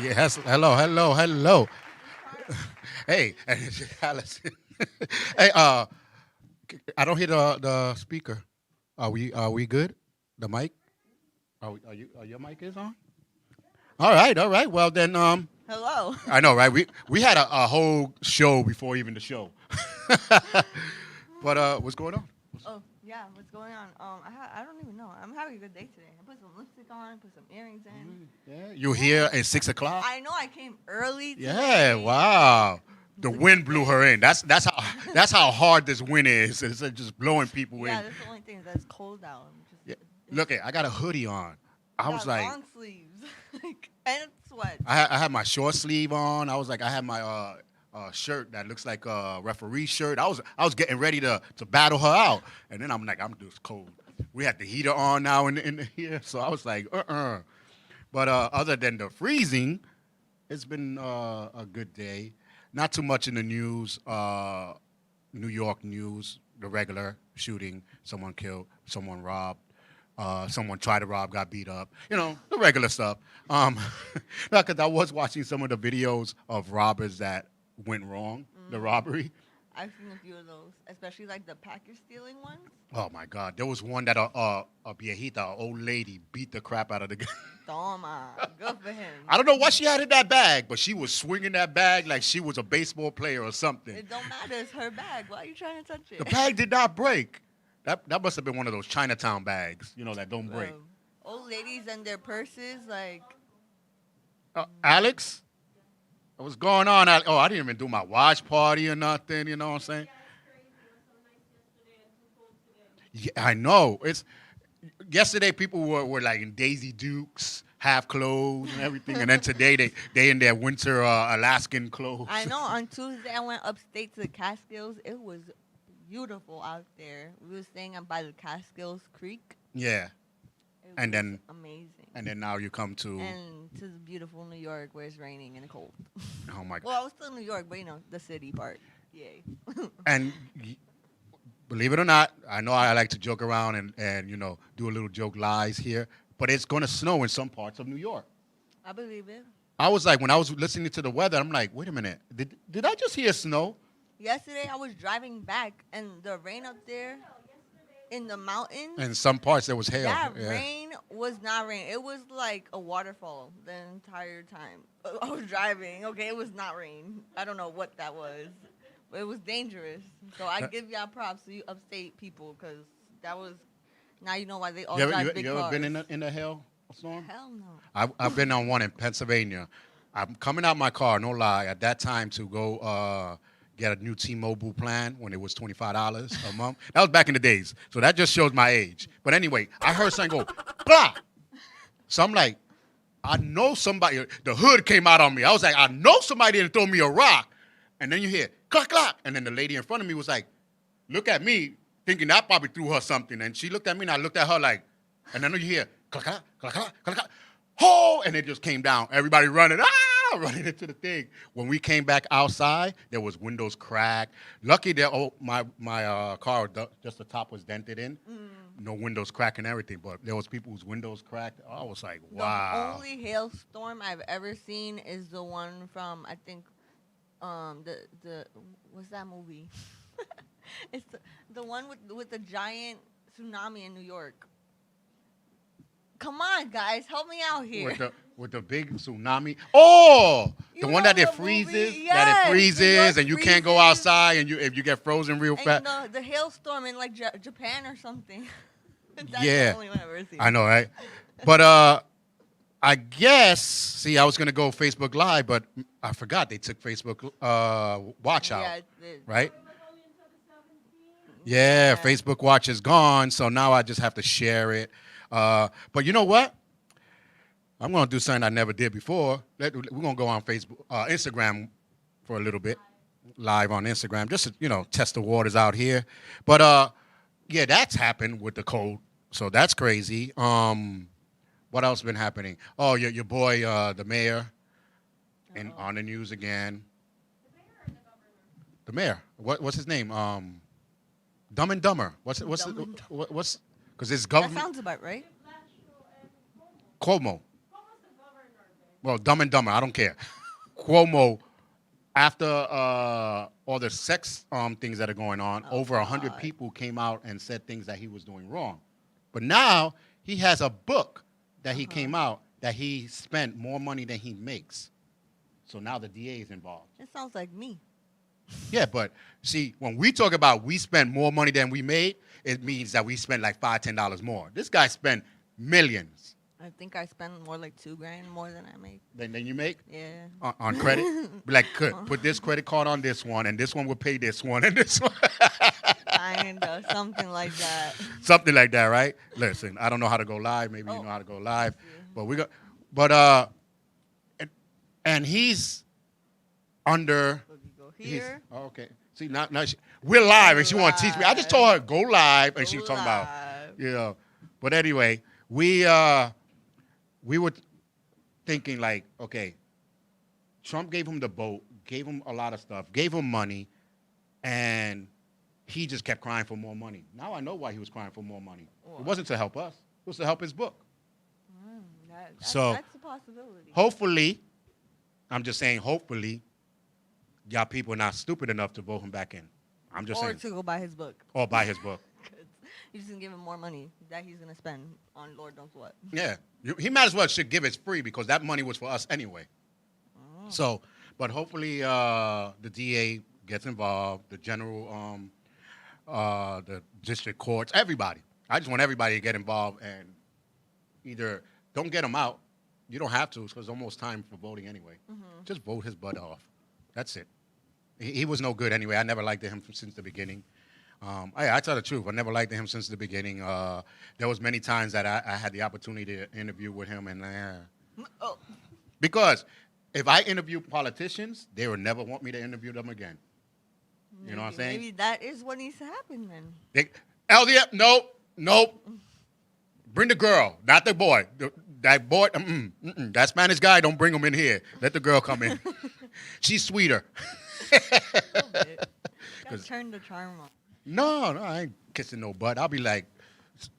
Yes. Hello. Hello. Hello. Hey, Alice. Hey. I don't hear the speaker. Are we good? The mic? Are your mic is on? All right. All right. Well then. Hello. I know, right? We had a whole show before even the show. But what's going on? Oh yeah, what's going on? I don't even know. I'm having a good day today. I put some lipstick on, put some earrings in. Yeah, you here Yeah. at 6 o'clock? I know I came early Yeah, today. wow. The It's a wind good blew her day. in. That's how hard this wind is. It's just blowing people Yeah, in. that's the only thing that's cold out. Yeah. It's Look, I got a hoodie on. I you was got like, long sleeves, like and sweats. I had my short sleeve on. I was like, I had my shirt that looks like a referee shirt. I was getting ready to battle her out, and then I'm like, I'm just cold. We had the heater on now in here, so I was like, But other than the freezing, it's been a good day. Not too much in the news. New York news, the regular shooting, someone killed, someone robbed, someone tried to rob, got beat up. The regular stuff. Um, because I was watching some of the videos of robbers that went wrong, the Mm, robbery. I've seen a few of those, especially like the package stealing ones. Oh my God, there was one that a viejita, a old lady, beat the crap out of the guy. Toma, good for him. I don't know what she had in that bag, but she was swinging that bag like she was a baseball player or something. It don't matter. It's her bag. Why are you trying to touch The it? bag did not break. That must have been one of those Chinatown bags, that don't break. Old ladies and their purses, like Alex, what's going on? Oh, I didn't even do my watch party or nothing. You know what I'm saying? Yeah, I know. It's yesterday people were like in Daisy Dukes, half clothes and everything, and then today they in their winter Alaskan I clothes. know on Tuesday I went upstate to the Catskills. It was beautiful out there. We were staying up by the Catskills Creek. Yeah, It and was then amazing. and then now you come to, And to the beautiful New York where it's raining and cold. oh my, Well, I was still in New York, but the city part. Yay. and believe it or not, I know I like to joke around and do a little joke lies here, but it's going to snow in some parts of New York. I believe it. I was like, when I was listening to the weather, I'm like, wait a minute, did I just hear snow? Yesterday I was driving back and the rain up there in the mountains. In some parts there was hail. That Yeah. rain was not rain. It was like a waterfall the entire time. I was driving. Okay, it was not rain. I don't know what that was, but it was dangerous. So I give y'all props to you upstate people because that was. Now you know why they all You ever, drive you, big you ever cars. been in a hail storm? Hell no. I've been on one in Pennsylvania. I'm coming out my car, no lie, at that time to go get a new T-Mobile plan when it was $25 a month. That was back in the days. So that just shows my age. But anyway, I heard something go, blah. So I'm like, I know somebody, the hood came out on me. I was like, I know somebody didn't throw me a rock. And then you hear, clack, clack. And then the lady in front of me was like, look at me, thinking I probably threw her something. And she looked at me and I looked at her like, and then you hear, clack, clack, clack, clack, clack, clack. Oh, and it just came down. Everybody running, running into the thing. When we came back outside, there was windows cracked. Lucky that my car, just the top was dented in. No windows cracked and everything, but there was people whose windows cracked. I was like, The wow. only hailstorm I've ever seen is the one from I think the what's that movie? It's the one with the giant tsunami in New York. Come on, guys, help me out here. With the big tsunami. Oh, the You one know that it the freezes, movie? Yes, New York and you can't go freezes. outside, and if you get frozen real And fast. the hailstorm in like Japan or something. That's the Yeah, only one I've ever seen. I know, right? But I guess, see, I was gonna go Facebook Live, but I forgot they took Facebook Watch out, Yeah, right? Yeah, yeah. Facebook Watch is gone, so now I just have to share it. But you know what? I'm gonna do something I never did before. We're gonna go on Facebook, Instagram, for a little bit, live on Instagram, just to test the waters out here. But yeah, that's happened with the cold, so that's crazy. What else been happening? Oh, your boy, the mayor, and Uh-oh. on the news again. The mayor. What's his name? Dumb and Dumber. Dumb and What's because it's That government sounds about right. Cuomo. well, Dumb and Dumber. I don't care. Cuomo, after all the sex things that are going on, Oh, over 100 God. people came out and said things that he was doing wrong. But now he has a book that he came out that he spent more money than he makes. So now the DA is involved. It sounds like me. Yeah, but see, when we talk about we spent more money than we made, it means that we spent like $5, $10 more. This guy spent millions. I think I spend more like $2,000 more than I make. Than you make Yeah. on credit. Be like, put this credit card on this one, and this one will pay this one, and this one. Kinda, something like that. Something like that, right? Listen, I don't know how to go live. Maybe you Oh. know how to go live, Yeah. but we got, and he's under. So you go He's, here. oh, okay. See now we're live, and she want to teach me. I just told her go live, and she was talking about, Live. you know. But anyway, we were thinking like, okay, Trump gave him the boat, gave him a lot of stuff, gave him money, and he just kept crying for more money. Now I know why he was crying for more money. It wasn't to help us. It was to help his book. So- That's a possibility. Hopefully, I'm just saying, hopefully, y'all people are not stupid enough to vote him back in. I'm just Or saying. to go buy his book. Or buy his book. 'Cause you're just gonna give him more money that he's gonna spend on Lord knows what. Yeah. He might as well should give it free because that money was for us anyway. So, but hopefully the DA gets involved, the general, the district courts, everybody. I just want everybody to get involved and either don't get him out. You don't have to because it's almost time for voting anyway. Just vote his butt off. That's it. He was no good anyway. I never liked him since the beginning. I tell the truth. I never liked him since the beginning. There was many times that I had the opportunity to interview with him, and Oh, because if I interview politicians, they would never want me to interview them again. You know what I'm saying? Maybe that is what needs to happen then. LDM, nope. Bring the girl, not the boy. That boy, that Spanish guy, don't bring him in here. Let the girl come in. She's sweeter. Gotta turn the charm on. No, I ain't kissing no butt. I'll be like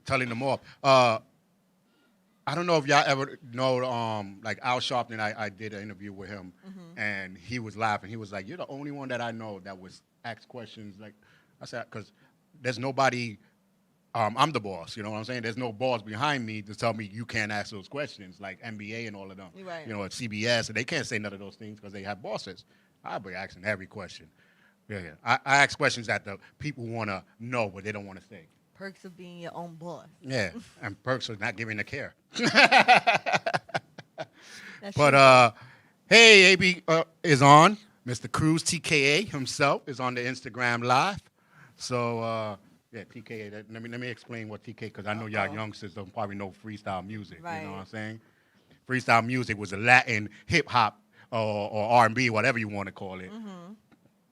telling them off. I don't know if y'all ever know, like Al Sharpton, I did an interview with him, and he was laughing. He was like, "You're the only one that I know that was asked questions." Like I said, because there's nobody. I'm the boss. You know what I'm saying? There's no boss behind me to tell me you can't ask those questions, like NBA and all of them. Right. You know, at CBS, and they can't say none of those things because they have bosses. I'll be asking every question. Yeah. I ask questions that the people want to know, but they don't want to say. Perks of being your own boss. Yeah, and perks of not giving a care. That's But hey, AB is on. Mr. Cruz, TKA himself, is on the Instagram live. So yeah, TKA. Let me explain what TK, because I know y'all youngsters don't probably know freestyle music. You Right. know what I'm saying? Freestyle music was a Latin hip hop or R&B, whatever you want to call it,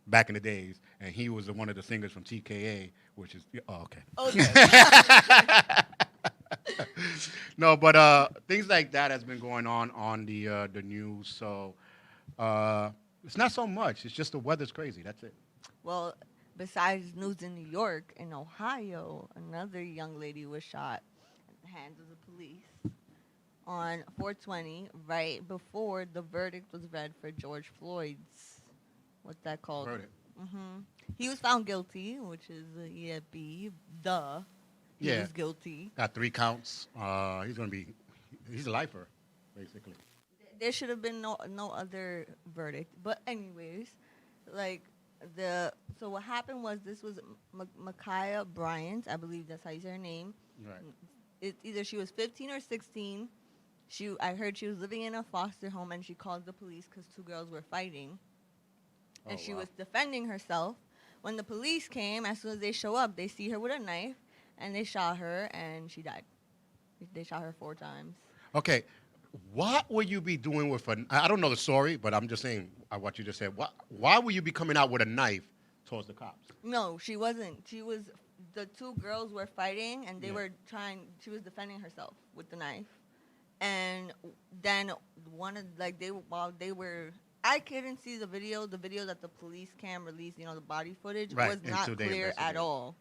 back in the days. And he was one of the singers from TKA, which is okay. Okay. No, but things like that has been going on the news. So it's not so much. It's just the weather's crazy. That's it. Well, besides news in New York, in Ohio, another young lady was shot at the hands of the police on 420, right before the verdict was read for George Floyd's, what's that called? Verdict. He was found guilty, which is B. Duh. He Yeah. was guilty. Got 3 counts. He's a lifer, basically. There should have been no other verdict. But anyways, so what happened was this was Micaiah Bryant, I believe that's how you say her name. Right. It's either she was 15 or 16. I heard she was living in a foster home and she called the police because 2 girls were fighting. And she was defending herself. When the police came, as soon as they show up, they see her with a knife and they shot her and she died. They shot her 4 times. Okay. What will you be doing with I don't know the story, but I'm just saying what you just said. Why will you be coming out with a knife towards the cops? No, she wasn't. The 2 girls were fighting and they were she was defending herself with the knife. And then while they were, I couldn't see the video that the police cam released, the body footage was not until they clear at investigate. all.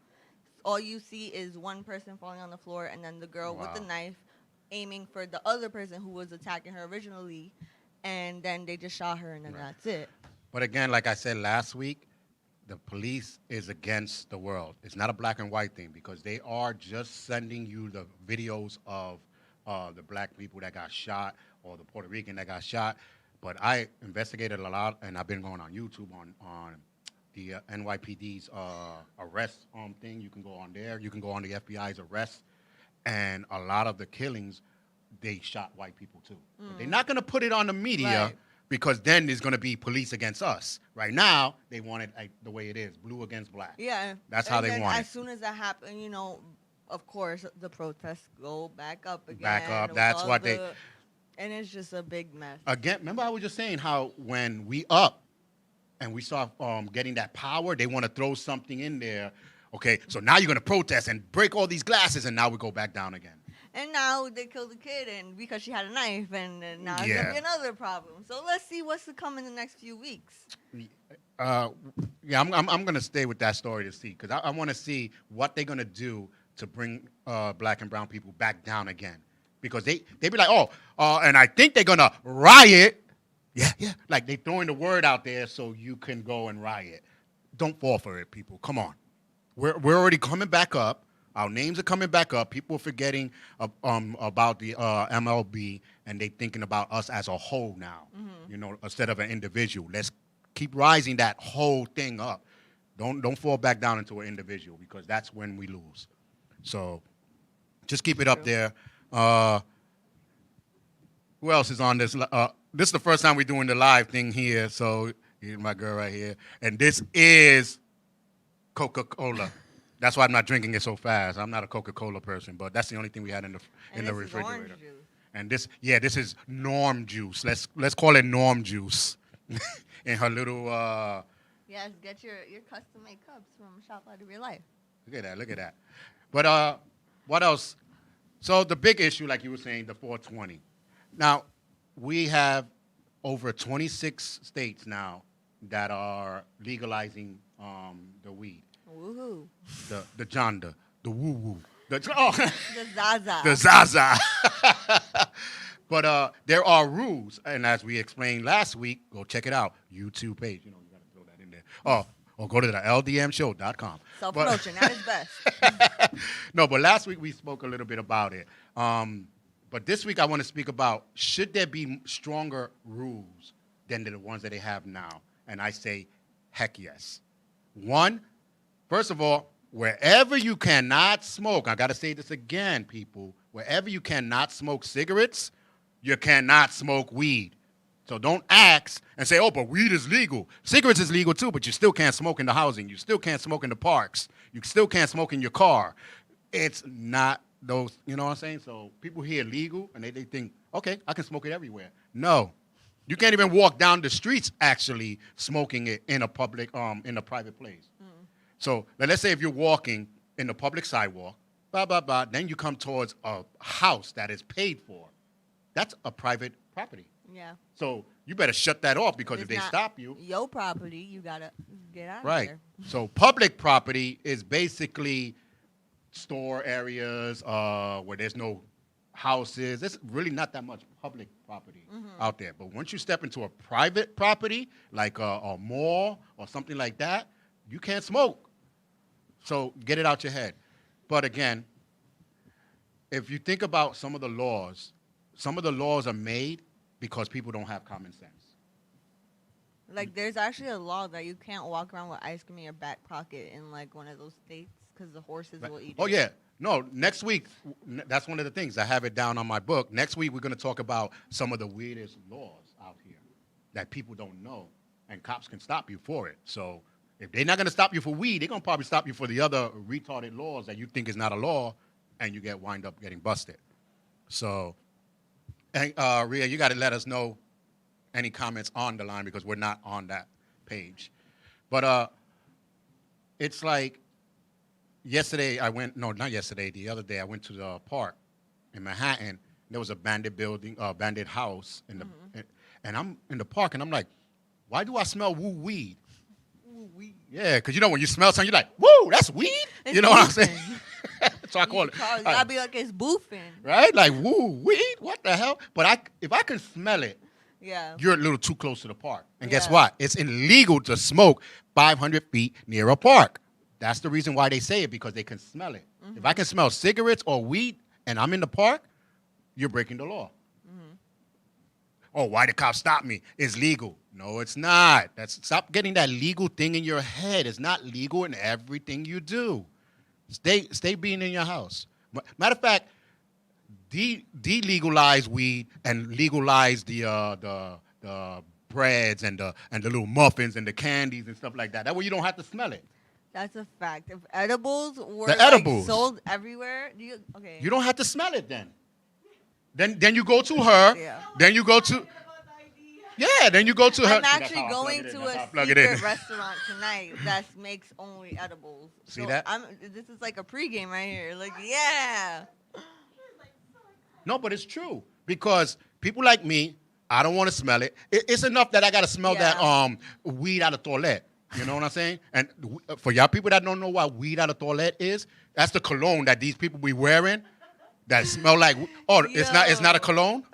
All you see is one person falling on the floor and then the girl with the Wow. knife aiming for the other person who was attacking her originally. and then they just shot her, and then that's it. But again, like I said last week, the police is against the world. It's not a black and white thing because they are just sending you the videos of the black people that got shot or the Puerto Rican that got shot. But I investigated a lot, and I've been going on YouTube on the NYPD's arrest thing. You can go on there. You can go on the FBI's arrest. And a lot of the killings, they shot white people too. But they're not going to put it on the media. Right. Because then there's going to be police against us. Right now, they want it like the way it is, blue against black. Yeah. That's how they want it. As soon as that happened, of course, the protests go back up again. Back up. That's what they... And it's just a big mess. Again, remember I was just saying how when we up and we start getting that power, they want to throw something in there. Okay, so now you're going to protest and break all these glasses, and now we go back down again. And now they killed the kid, and because she had a knife, and now it's gonna be another problem. So let's see what's to come in the next few weeks. Yeah, I'm gonna stay with that story to see because I want to see what they're gonna do to bring black and brown people back down again because they be like, and I think they're gonna riot. Yeah, like they throwing the word out there so you can go and riot. Don't fall for it, people. Come on, we're already coming back up. Our names are coming back up. People are forgetting about the MLB, and they thinking about us as a whole now. Instead of an individual. Let's keep rising that whole thing up. Don't fall back down into an individual because that's when we lose. So just keep it up there. Who else is on this? This is the first time we're doing the live thing here. So here's my girl right here, and this is Coca-Cola. That's why I'm not drinking it so fast. I'm not a Coca-Cola person, but that's the only thing we had in the refrigerator. And this is Norm juice. Let's call it Norm juice. In her little yes, get your custom-made cups from Shop Out of Your Life. Look at that. But what else? So the big issue, like you were saying, the 420. Now, we have over 26 states now that are legalizing the weed. Woohoo. The Jonda, the woo-woo. The Zaza. The Zaza. But there are rules, and as we explained last week, go check it out. YouTube page. You got to throw that in there. Or go to the LDMshow.com. Self-promotion, that is best. No, but last week we spoke a little bit about it. But this week I want to speak about should there be stronger rules than the ones that they have now? And I say, heck yes. First of all, wherever you cannot smoke, I got to say this again, people, wherever you cannot smoke cigarettes, you cannot smoke weed. So don't ask and say, but weed is legal. Cigarettes is legal too, but you still can't smoke in the housing. You still can't smoke in the parks. You still can't smoke in your car. It's not those, you know what I'm saying? So people hear legal and they think, okay, I can smoke it everywhere. No. You can't even walk down the streets actually smoking it in a public, in a private place. So let's say if you're walking in the public sidewalk, then you come towards a house that is paid for. That's a private property. Yeah. So you better shut that off because if they stop you. Your property, you got to get out of there. Right. So public property is basically store areas where there's no houses. There's really not that much public property out there. But once you step into a private property, like a mall or something like that, you can't smoke. So get it out your head. But again, if you think about some of the laws are made because people don't have common sense. Like, there's actually a law that you can't walk around with ice cream in your back pocket in, like, one of those states because the horses will eat it. Oh, yeah. No, next week, that's one of the things. I have it down on my book. Next week, we're going to talk about some of the weirdest laws out here that people don't know, and cops can stop you for it. So if they're not going to stop you for weed, they're going to probably stop you for the other retarded laws that you think is not a law, and you wind up getting busted. So, and, Rhea, you got to let us know any comments on the line because we're not on that page. But it's like the other day I went to the park in Manhattan. There was a bandit building, bandit house, and I'm in the park, and I'm like, why do I smell woo weed? Woo weed. Yeah, because when you smell something, you're like, woo, that's weed? It's you know what I'm saying? So I call it. You gotta be like, it's boofing. Right? Like, woo, weed? What the hell? But if I can smell it, Yeah. you're a little too close to the park. And guess Yeah. what? It's illegal to smoke 500 feet near a park. That's the reason why they say it, because they can smell it. If I can smell cigarettes or weed and I'm in the park, you're breaking the law. Oh, why the cops stop me? It's legal. No, it's not. Stop getting that legal thing in your head. It's not legal in everything you do. Stay being in your house. Matter of fact, delegalize weed and legalize the breads and the little muffins and the candies and stuff like that. That way you don't have to smell it. That's a fact. If edibles were The edibles. sold everywhere, okay. You don't have to smell it then. Then you go to her. Yeah. Then you go to. Yeah, then you go to her. I'm That's actually how I going plug it in. to That's how I a plug it in. secret restaurant tonight that makes only edibles. See that? This is like a pregame right here. Like, yeah. No, but it's true, because people like me, I don't want to smell it. It's enough that I got to smell that weed out of toilet. You know what I'm saying? And for y'all people that don't know what weed out of toilet is, that's the cologne that these people be wearing that smell like. Oh, it's not a cologne.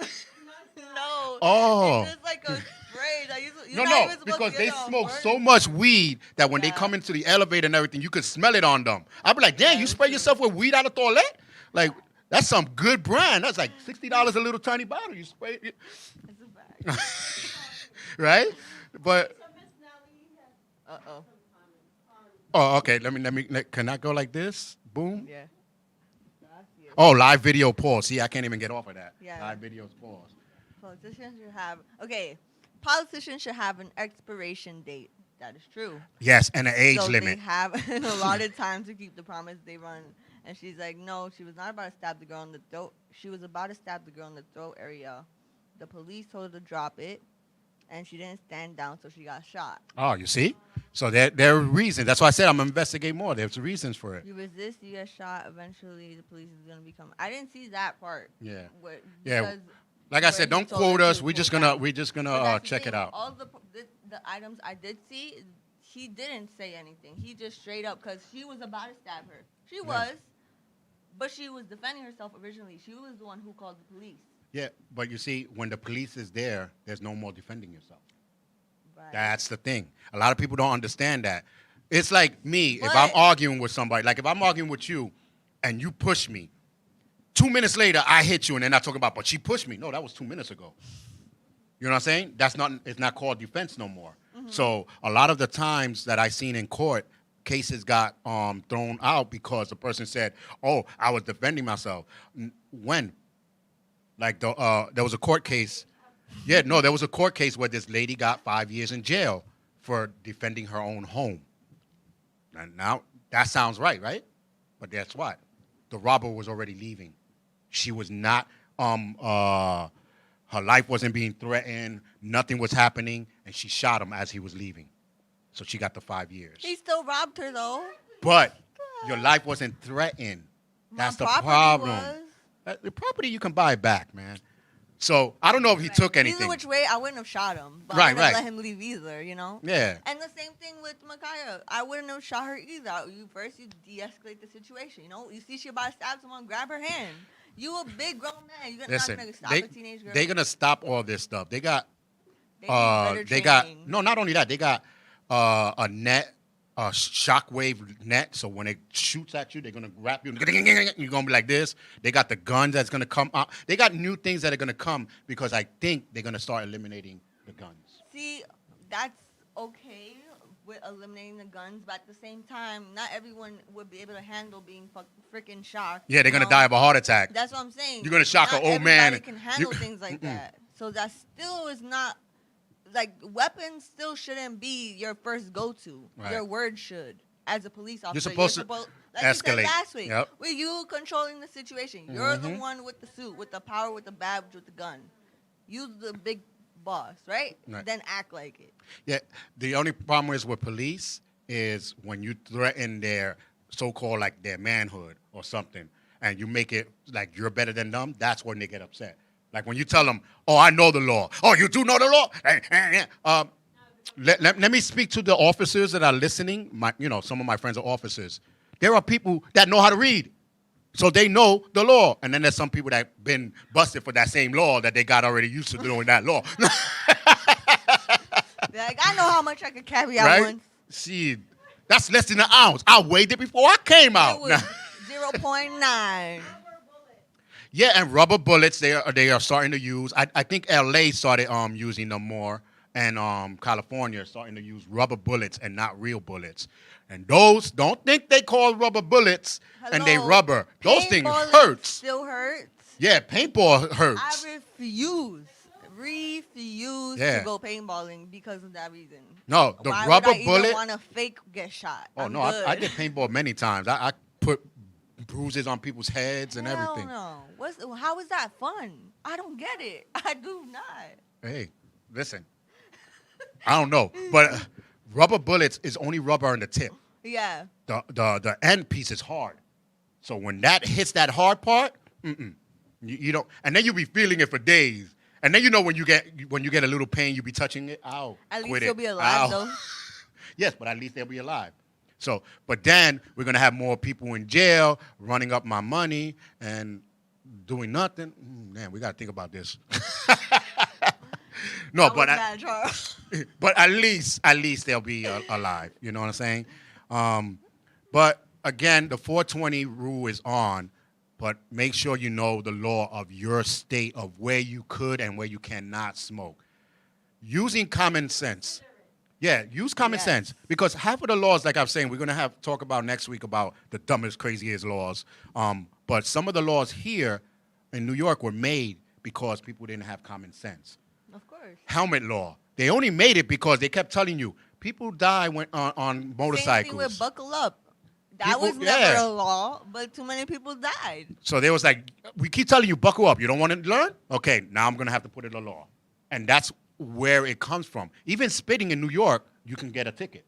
No. Oh. It's just like a spray that you're No, not no, even supposed because to they get it on smoke burn. so much weed that when they Yeah. come into the elevator and everything, you can smell it on them. I'd be like, damn, Yeah, you it's spray true. yourself with weed out of toilet? Like, that's some good brand. That's like $60 a little tiny bottle. You spray it, It's a fact. right? But Uh-oh. oh, okay. Let me. Can I go like this? Boom. Yeah. Oh, live video pause. See, I can't even get off of that. Yeah. Live videos pause. Politicians should have an expiration date. That is true. Yes, and an age so limit. They have a lot of time to keep the promise they run. And she's like, no, she was not about to stab the girl in the throat. She was about to stab the girl in the throat area. The police told her to drop it, and she didn't stand down, so she got shot. Oh, you see? So there are reasons. That's why I said I'm gonna investigate more. There's reasons for it. You resist, you get shot. Eventually, the police is gonna become. I didn't see that part. Yeah. Yeah. Yeah. Like I said, don't quote us. We're just gonna check it out. All the items I did see, he didn't say anything. He just straight up, because she was about to stab her. She was, but she was defending herself originally. She was the one who called the police. Yeah, but you see, when the police is there, there's no more defending yourself. Right. That's the thing. A lot of people don't understand that. It's like me, if But- I'm arguing with somebody, like if I'm arguing with you and you push me, 2 minutes later, I hit you, and then I talk about, but she pushed me. No, that was 2 minutes ago. You know what I'm saying? It's not called defense no more. Mm-hmm. So a lot of the times that I seen in court, cases got thrown out because the person said, "Oh, I was defending myself." When? Like there was a court case. Yeah, no, there was a court case where this lady got 5 years in jail for defending her own home. And now that sounds right? But guess what? The robber was already leaving. She was not. Her life wasn't being threatened. Nothing was happening, and she shot him as he was leaving. So she got the 5 years. He still robbed her though. But your life wasn't threatened. That's the property problem. was. The property you can buy back, man. So I don't know if he took anything. Either which way, I wouldn't have shot him. But Right, I wouldn't right. have let him leave either, you know? Yeah. And the same thing with Micaiah. I wouldn't have shot her either. You de-escalate the situation, you know? You see she about to stab someone, grab her hand. You a big grown man. You're not Listen, going to stop a teenage girl. they're gonna stop all this stuff. They got They need better they got training. no, not only that, they got a net, a shockwave net. So when it shoots at you, they're gonna grab you. You're gonna be like this. They got the guns that's gonna come out. They got new things that are gonna come because I think they're gonna start eliminating the guns. See, that's okay with eliminating the guns, but at the same time, not everyone would be able to handle being freaking shocked. Yeah, they're you gonna know? die of a heart attack. That's what I'm saying. You're gonna shock Not an old man. Everybody can handle things like that. So that still is not, like, weapons still shouldn't be your first go-to. Right. Your word should. As a police officer, supposed to like escalate. you said last week, Yep. with you controlling the situation. You're the one with the suit, with the power, with the badge, with the gun. You the big boss, right? Right. Then act like it. Yeah, the only problem is with police is when you threaten their so-called like their manhood or something, and you make it like you're better than them. That's when they get upset. Like when you tell them, "Oh, I know the law." "Oh, you do know the law?" Let me speak to the officers that are listening. Some of my friends are officers. There are people that know how to read. So they know the law. And then there's some people that been busted for that same law that they got already used to doing that law. Like, I know how much I could carry out Right? once. See, that's less than an ounce. I weighed it before I came out. It was 0.9. Yeah, and rubber bullets they are starting to use. I think LA started using them more, and California is starting to use rubber bullets and not real bullets. And those, don't think they call rubber bullets and they Hello? rubber. Those things Paintballing hurts. Still hurts. Yeah, paintball hurts. I refuse Yeah. to go paintballing because of that reason. No, the Why rubber would I bullet. even want to fake get shot? Oh I'm no, good. I did paintball many times. I put bruises on people's heads and Hell everything. No. How is that fun? I don't get it. I do not. Hey, listen, I don't know, but rubber bullets is only rubber on the tip. Yeah. The end piece is hard. So when that hits that hard part, you don't, and then you be feeling it for days. And then when you get a little pain, you be touching it. Ow. At quit least you'll it. be alive, Ow. though. Yes, but at least they'll be alive. So, but then we're gonna have more people in jail running up my money and doing nothing. Man, we gotta think about this. No, but Mad, Charles. but at least they'll be alive. You know what I'm saying? But again, the 420 rule is on. But make sure you know the law of your state of where you could and where you cannot smoke. Using common sense. Yeah, use common sense. Because half of the laws, like I'm saying, we're going to talk about next week about the dumbest, craziest laws. But some of the laws here in New York were made because people didn't have common sense. Of course. Helmet law. They only made it because they kept telling you people die when on motorcycles. Same thing with buckle up. That People- was never a law, but too many people died. So they was like, we keep telling you, buckle up. You don't want to learn? Okay, now I'm going to have to put it in law. And that's where it comes from. Even spitting in New York, you can get a ticket.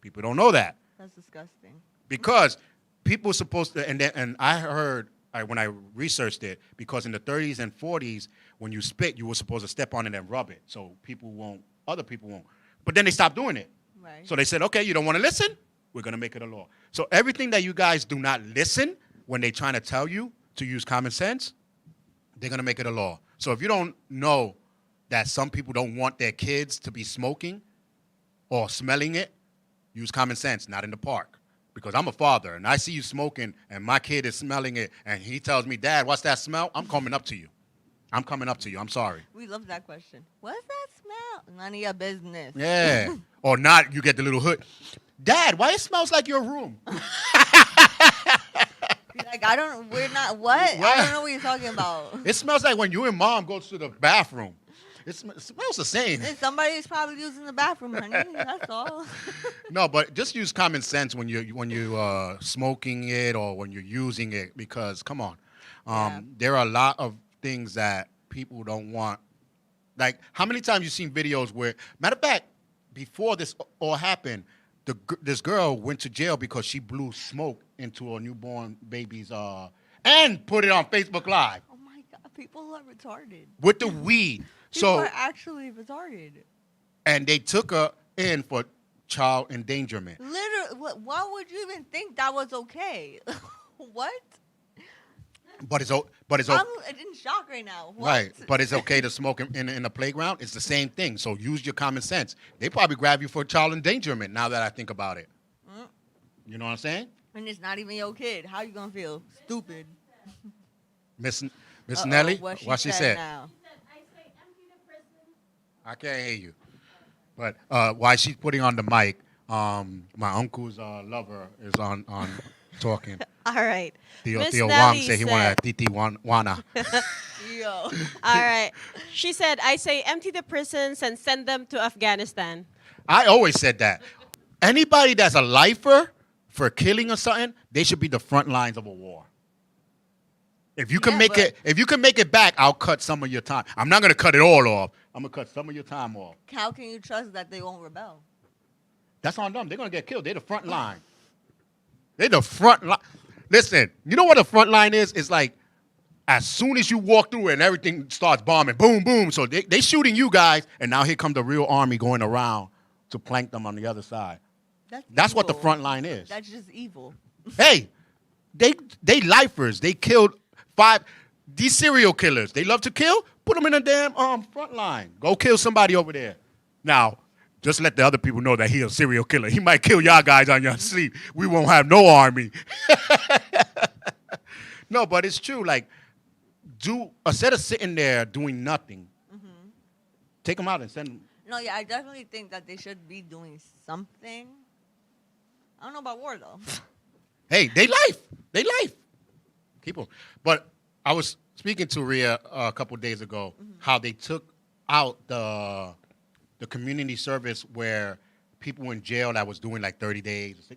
People don't know that. That's disgusting. Because people supposed to, and I heard, when I researched it, because in the 30s and 40s, when you spit, you were supposed to step on it and rub it. So other people won't. But then they stopped doing it. Right. So they said, okay, you don't want to listen? We're going to make it a law. So everything that you guys do not listen when they're trying to tell you to use common sense, they're going to make it a law. So if you don't know that some people don't want their kids to be smoking or smelling it, use common sense, not in the park. Because I'm a father, and I see you smoking, and my kid is smelling it, and he tells me, Dad, what's that smell? I'm coming up to you. I'm sorry. We love that question. What's that smell? None of your business. Yeah. Or not, you get the little hood. Dad, why it smells like your room? Like, we're not, what? I don't know what you're talking about. It smells like when you and Mom go to the bathroom. It smells the same. And somebody's probably using the bathroom, honey. That's all. No, but just use common sense when you smoking it or when you're using it, because come on, there are a lot of things that people don't want. Like, how many times you seen videos where, matter of fact, before this all happened, this girl went to jail because she blew smoke into a newborn baby's and put it on Facebook Live Oh my God, people are retarded. with the weed. People So are actually retarded. and they took her in for child endangerment. Literally, why would you even think that was okay? What? But it's I'm in shock right now. What? right. But it's okay to smoke in the playground. It's the same thing. So use your common sense. They probably grab you for child endangerment. Now that I think about it, you know what I'm saying, And it's not even your kid. How you gonna feel? Stupid. Miss Nelly? What she said? now? I can't hear you. But while she's putting on the mic, my uncle's lover is on talking. All right. Theo Miss Wong Nelly said he wanted a Titi Wana. Yo. All right. She said, I say empty the prisons and send them to Afghanistan. I always said that. Anybody that's a lifer for killing or something, they should be the front lines of a war. If you can if you can make it back, I'll cut some of your time. I'm not gonna cut it all off. I'm gonna cut some of your time off. How can you trust that they won't rebel? That's on them. They're gonna get killed. They're the front line. They're the front line. Listen, you know what the front line is? It's like as soon as you walk through it and everything starts bombing, boom, boom. So they shooting you guys, and now here come the real army going around to plank them on the other side. That's what the evil. front line is. That's just evil. Hey, they lifers. They killed 5. These serial killers, they love to kill. Put them in a damn front line. Go kill somebody over there. Now, just let the other people know that he's a serial killer. He might kill y'all guys on your sleep. We won't have no army. No, but it's true. Like, instead of sitting there doing nothing, take them out and send them. No, yeah, I definitely think that they should be doing something. I don't know about war though. Hey, they life. Keep them. But I was speaking to Rhea a couple of days ago how they took out the community service where people in jail that was doing like 30 days,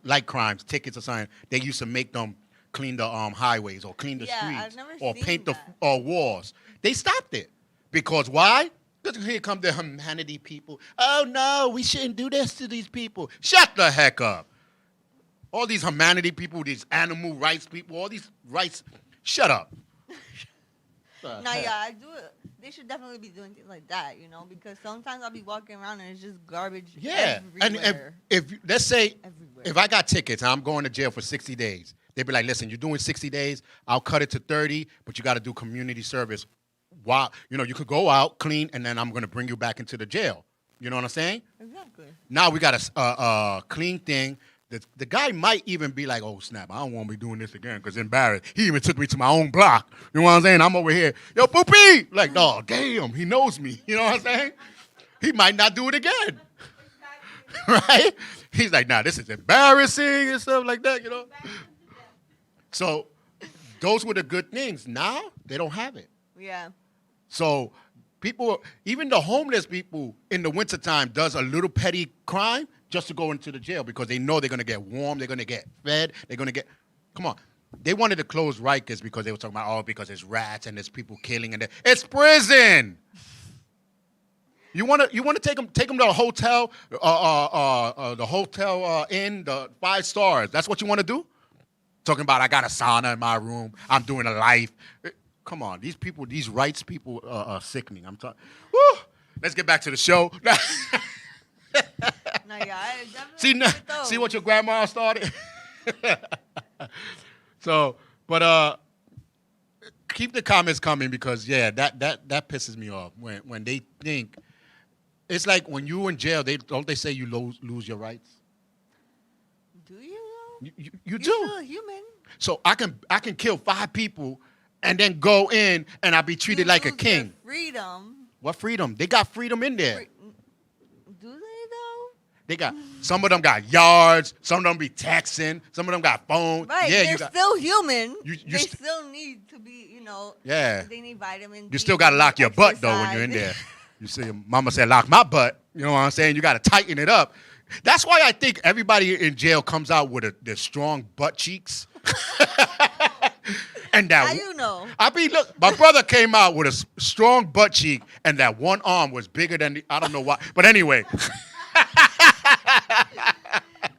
light crimes, tickets or something. They used to make them clean the highways or clean the streets I've never or seen paint that. the walls. They stopped it because why? Because here come the humanity people. Oh no, we shouldn't do this to these people. Shut the heck up. All these humanity people, these animal rights people, all these rights. Shut up. No, yeah, I do it. They should definitely be doing things like that, because sometimes I'll be walking around and it's just garbage everywhere. And if let's say Everywhere. if I got tickets and I'm going to jail for 60 days, they'd be like, listen, you're doing 60 days, I'll cut it to 30, but you got to do community service. While you could go out, clean, and then I'm going to bring you back into the jail. You know what I'm saying? Exactly. Now we got a clean thing. The guy might even be like, oh, snap, I don't want to be doing this again because embarrassed. He even took me to my own block. You know what I'm saying? I'm over here. Yo, Poopy! Like, oh, damn, he knows me. You know what I'm saying? He might not do it again. Right? He's like, nah, this is embarrassing and stuff like that, So those were the good things. Now they don't have it. Yeah. So people, even the homeless people in the wintertime does a little petty crime just to go into the jail because they know they're going to get warm, they're going to get fed, they're going to get, come on. They wanted to close Rikers because they were talking about, because there's rats and there's people killing and it's prison. You want to take them to the hotel, inn, the 5 stars. That's what you want to do? Talking about I got a sauna in my room, I'm doing a life. Come on, these people, these rights people are sickening. I'm talking. Woo! Let's get back to the show. No, yeah, I definitely See what your grandma started. So, but keep the comments coming because that pisses me off when they think it's like when you in jail. They say you lose your rights. Do you though? You You're do. still a human. So I can kill 5 people and then go in and I'll be treated You like a lose king. your freedom. What freedom? They got freedom in there. Do they though? They got some of them got yards, some of them be texting, some of them got phones. Right, Yeah, they're still human. They st- still need to be, Yeah. They need vitamin D. You still got to lock your butt though when exercise. you're in there. You see, your mama said lock my butt. You know what I'm saying? You got to tighten it up. That's why I think everybody in jail comes out with the strong butt cheeks. And that How you know? look, my brother came out with a strong butt cheek, and that one arm was bigger than I don't know why. But anyway.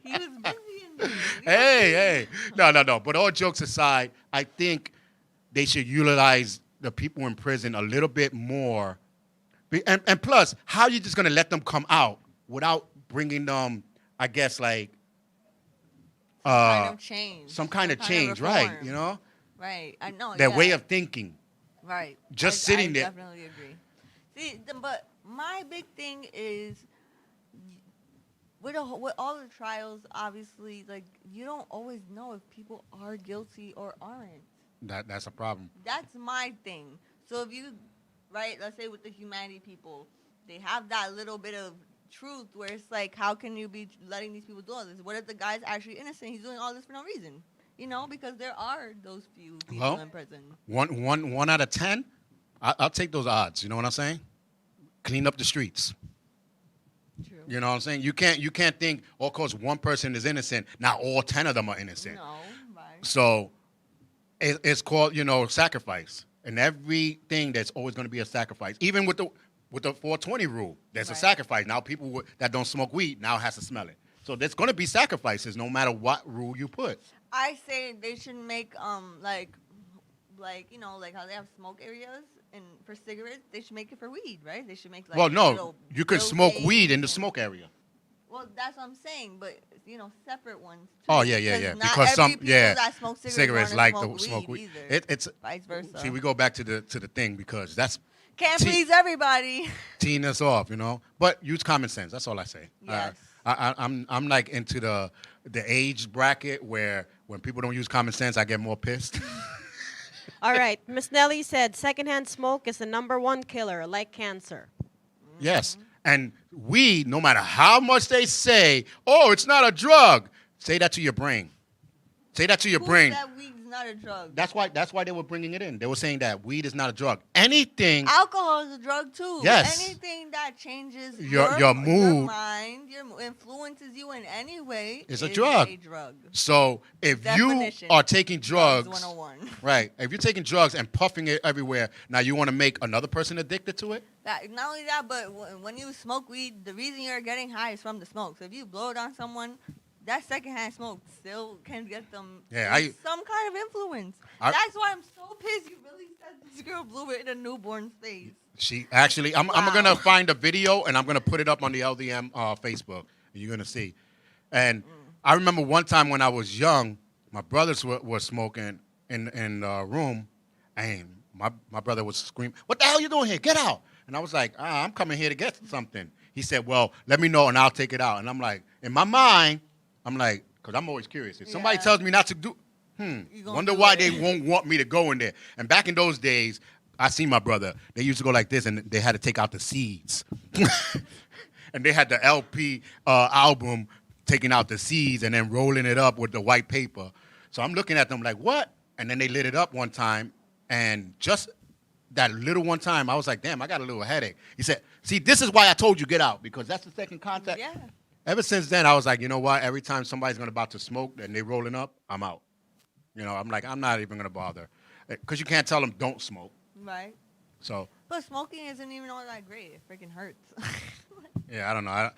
He was busy in Hey. No. But all jokes aside, I think they should utilize the people in prison a little bit more. And plus, how are you just going to let them come out without bringing them, I guess, like... kind of change. Some kind of change, reform. right, Right, I know. Their way of thinking. Right. Just sitting there. I definitely agree. See, but my big thing is with all the trials, obviously, like you don't always know if people are guilty or aren't. That's a problem. That's my thing. So if you, let's say with the humanity people, they have that little bit of truth where it's like, how can you be letting these people do all this? What if the guy's actually innocent? He's doing all this for no reason. Because there are those few people in prison. One out of 10, I'll take those odds. You know what I'm saying? Clean up the streets. True. You know what I'm saying? You can't think, because one person is innocent, now all 10 of them are innocent. No, right. So it's called, sacrifice. And everything, there's always going to be a sacrifice. Even with the 420 rule, there's a sacrifice. Now people that don't smoke weed now has to smell it. So there's going to be sacrifices no matter what rule you put. I say they should make like how they have smoke areas and for cigarettes, they should make it for weed, right? They should make like Well, no, little you could smoke buildings weed in the and- smoke area. Well, that's what I'm saying, but separate ones. Too, Oh yeah. Not Because every people that smoke cigarettes wanna like smoke the smoke weed weed. either. It's Vice versa. see, we go back to the thing because that's Can't T- please everybody. teeing us off, But use common sense. That's all I say. Yes. I'm like into the age bracket where when people don't use common sense, I get more pissed. All right. Miss Nelly said secondhand smoke is the #1 killer, like cancer. Yes. And weed, no matter how much they say, oh, it's not a drug, say that to your brain. Say that to your Who brain. said weed's not a drug? That's why they were bringing it in. They were saying that weed is not a drug. Anything. Alcohol is a drug too. Yes. Anything that changes Your mood, your mind, influences you in any way is a drug. So if Definition. you are taking drugs, 101. right? If you're taking drugs and puffing it everywhere, now you want to make another person addicted to it? Not only that, but when you smoke weed, the reason you're getting high is from the smoke. So if you blow it on someone, that secondhand smoke still can get them some kind of influence. That's why I'm so pissed. You really said this girl blew it in a newborn's face. She actually, I'm gonna find a video and I'm gonna put it up on the LDM Facebook. You're gonna see. And I remember one time when I was young, my brothers were smoking in the room, and my brother was screaming, "What the hell you doing here? Get out!" And I was like, "I'm coming here to get something." He said, "Well, let me know and I'll take it out." And I'm like, in my mind, I'm like, because I'm always curious. If somebody tells me not to do, wonder why they won't want me to go in there. And back in those days, I seen my brother. They used to go like this, and they had to take out the seeds. And they had the LP album taking out the seeds and then rolling it up with the white paper. So I'm looking at them like, what? And then they lit it up one time, and just that little one time, I was like, damn, I got a little headache. He said, see, this is why I told you get out, because that's the second contact. Yeah. Ever since then, I was like, you know what? Every time somebody's about to smoke and they rolling up, I'm out. I'm like, I'm not even going to bother. Because you can't tell them don't smoke. Right. So. But smoking isn't even all that great. It freaking hurts. Yeah, I don't know. I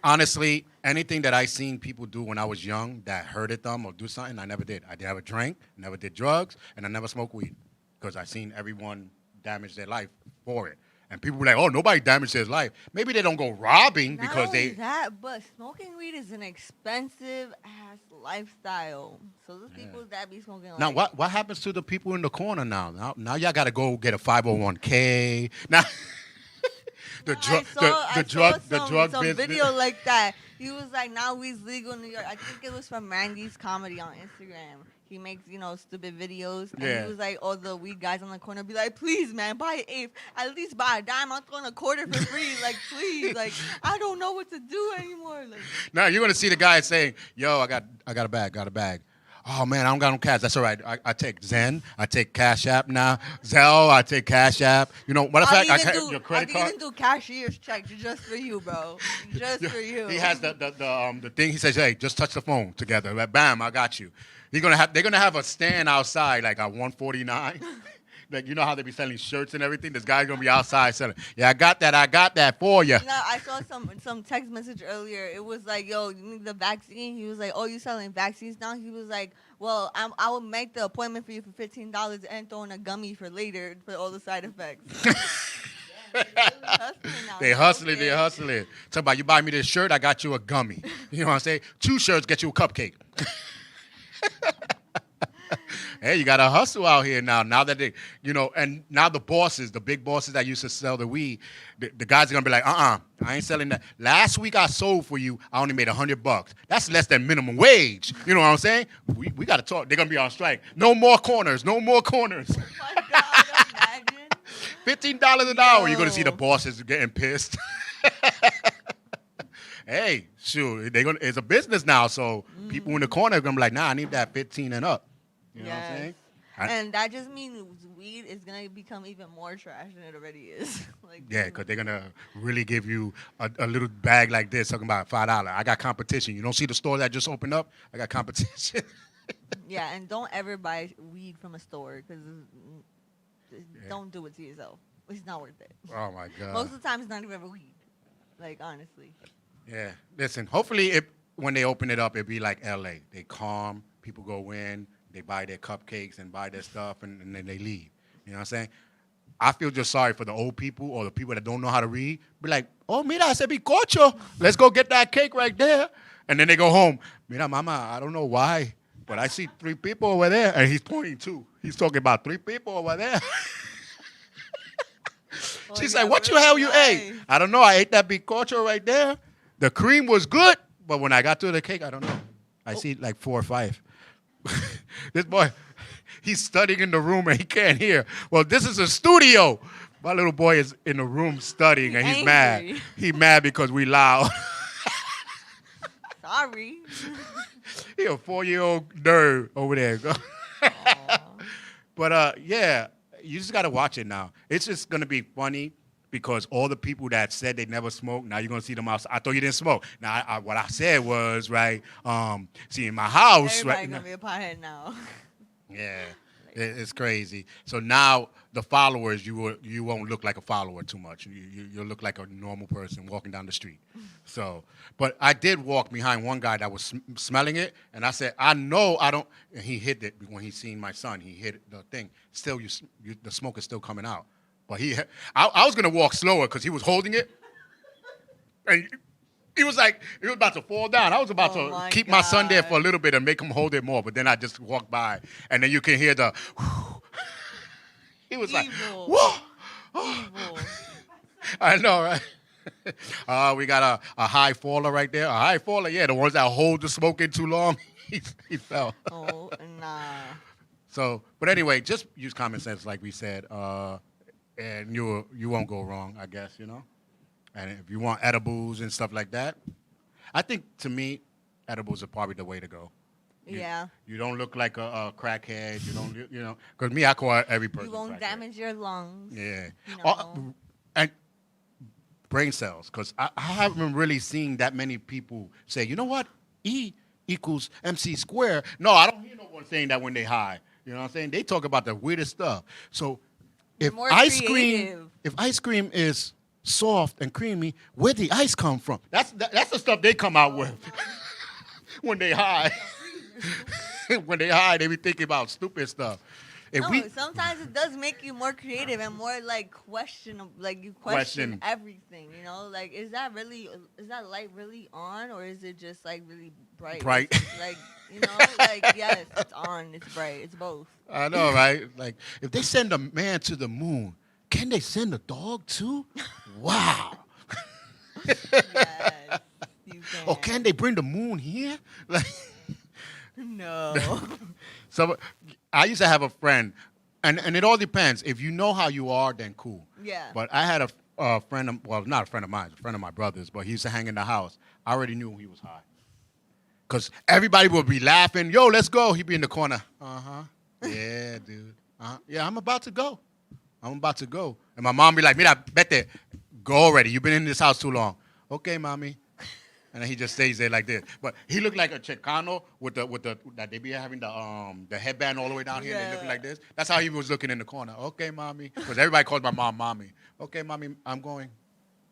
honestly, anything that I seen people do when I was young that hurted them or do something, I never did. I never drank, never did drugs, and I never smoked weed because I seen everyone damage their life for it. And people were like, oh, nobody damaged their life. Maybe they don't go robbing Not because only they. that, but smoking weed is an expensive ass lifestyle. So those people that be smoking. Now, what happens to the people in the corner now? Now y'all got to go get a 501k. Now. The drug business. Video like that. He was like, now weed's legal in New York. I think it was from Randy's Comedy on Instagram. He makes, stupid videos. And he was like, all the weed guys on the corner be like, please, man, buy an eighth. At least buy a dime. I'm throwing a quarter for free. Like, please. Like, I don't know what to do anymore. Like, now you're going to see the guy saying, yo, I got a bag. Oh, man, I don't got no cash. That's all right. I take Zen. I take Cash App now. Zelle. I take Cash App. Matter of fact, your credit card. I even do cashier's checks just for you, bro. Just for you. He has the thing. He says, hey, just touch the phone together. Bam, I got you. They're gonna have a stand outside like at 149. Like, you know how they be selling shirts and everything? This guy's going to be outside selling. Yeah, I got that for you. I saw some text message earlier. It was like, yo, you need the vaccine? He was like, oh, you selling vaccines now? He was like, well, I will make the appointment for you for $15 and throw in a gummy for later for all the side effects. They hustling. Talk about, you buy me this shirt, I got you a gummy. You know what I'm saying? 2 shirts get you a cupcake. Hey, you got to hustle out here now. Now that they, and now the big bosses that used to sell the weed, the guys are going to be like, I ain't selling that. Last week I sold for you, I only made $100. That's less than minimum wage. You know what I'm saying? We got to talk. They're going to be on strike. No more corners. Oh my God, imagine. $15 an hour. You're going to see the bosses getting pissed. Hey, shoot, it's a business now, so people in the corner are going to be like, nah, I need that 15 and up. You know what I'm saying? And that just means weed is going to become even more trash than it already is. Because they're going to really give you a little bag like this, talking about $5. I got competition. You don't see the store that just opened up? I got competition. Yeah, and don't ever buy weed from a store because don't do it to yourself. It's not worth it. Oh, my God. Most of the time, it's not even weed. Like, honestly. Yeah. Listen, hopefully when they open it up, it'll be like L.A. They calm. People go in. They buy their cupcakes and buy their stuff, and then they leave. You know what I'm saying? I feel just sorry for the old people or the people that don't know how to read. Be like, oh, mira, ese bizcocho. Let's go get that cake right there. And then they go home. Mira, mama, I don't know why, but I see 3 people over there. And he's pointing too. He's talking about 3 people over there. She's like, what the hell you ate? I don't know. I ate that bizcocho right there. The cream was good, but when I got to the cake, I don't know. I see like 4 or 5. This boy, he's studying in the room and he can't hear. Well, this is a studio. My little boy is in the room studying and he's mad. He's mad because we loud. Sorry. He a 4-year-old nerd over there. But yeah, you just got to watch it now. It's just going to be funny because all the people that said they never smoked, now you're going to see them outside. I thought you didn't smoke. Now, what I said was, right, see, in my house. Everybody's right, going to be a pothead now. Yeah, it's crazy. So now the followers, you won't look like a follower too much. You'll look like a normal person walking down the street. So, but I did walk behind one guy that was smelling it, and I said, I know I don't. And he hid it when he seen my son. He hid the thing. Still, the smoke is still coming out. But I was gonna walk slower because he was holding it, and he was about to fall down. I was about to keep my son there for a little bit and make him hold it more. But then I just walked by, and then you can hear the. He was like, whoa. Evil. I know, right? We got a high faller right there. A high faller, yeah, the ones that hold the smoke in too long, he fell. Oh, nah. So, but anyway, just use common sense, like we said, and you won't go wrong, I guess, you know. And if you want edibles and stuff like that, I think to me, edibles are probably the way to go. Yeah. You don't look like a crackhead. You don't, you know, because me, I call every person. You won't crackhead. damage your lungs. Yeah. No. And brain cells, because I haven't really seen that many people say, you know what, E equals MC squared. No, I don't hear no one saying that when they high. You know what I'm saying? They talk about the weirdest stuff. So if ice cream is soft and creamy, where'd the ice come from? That's the stuff they come out with when they high. When they high, they be thinking about stupid stuff. Sometimes it does make you more creative and more like questionable. Like you question everything, you know. Like, is that light really on, or is it just like really bright? Bright. Like, you know, like yes, it's on, it's bright, it's both. I know, right? Like, if they send a man to the moon, can they send a dog too? Wow. Yes, you can. Or can they bring the moon here? Like. No. So I used to have a friend, and it all depends. If you know how you are, then cool. Yeah. But I had a friend, well, not a friend of mine, a friend of my brother's, but he used to hang in the house. I already knew he was high. Because everybody would be laughing. Yo, let's go. He'd be in the corner. Uh-huh. Yeah, dude. Uh-huh. Yeah, I'm about to go. And my mom be like, mira, vete. Go already. You've been in this house too long. Okay, mommy. And then he just stays there like this. But he looked like a Chicano with the that they be having the headband all the way down here. Yeah. They look like this. That's how he was looking in the corner. Okay, mommy. Because everybody calls my mom mommy. Okay, mommy, I'm going.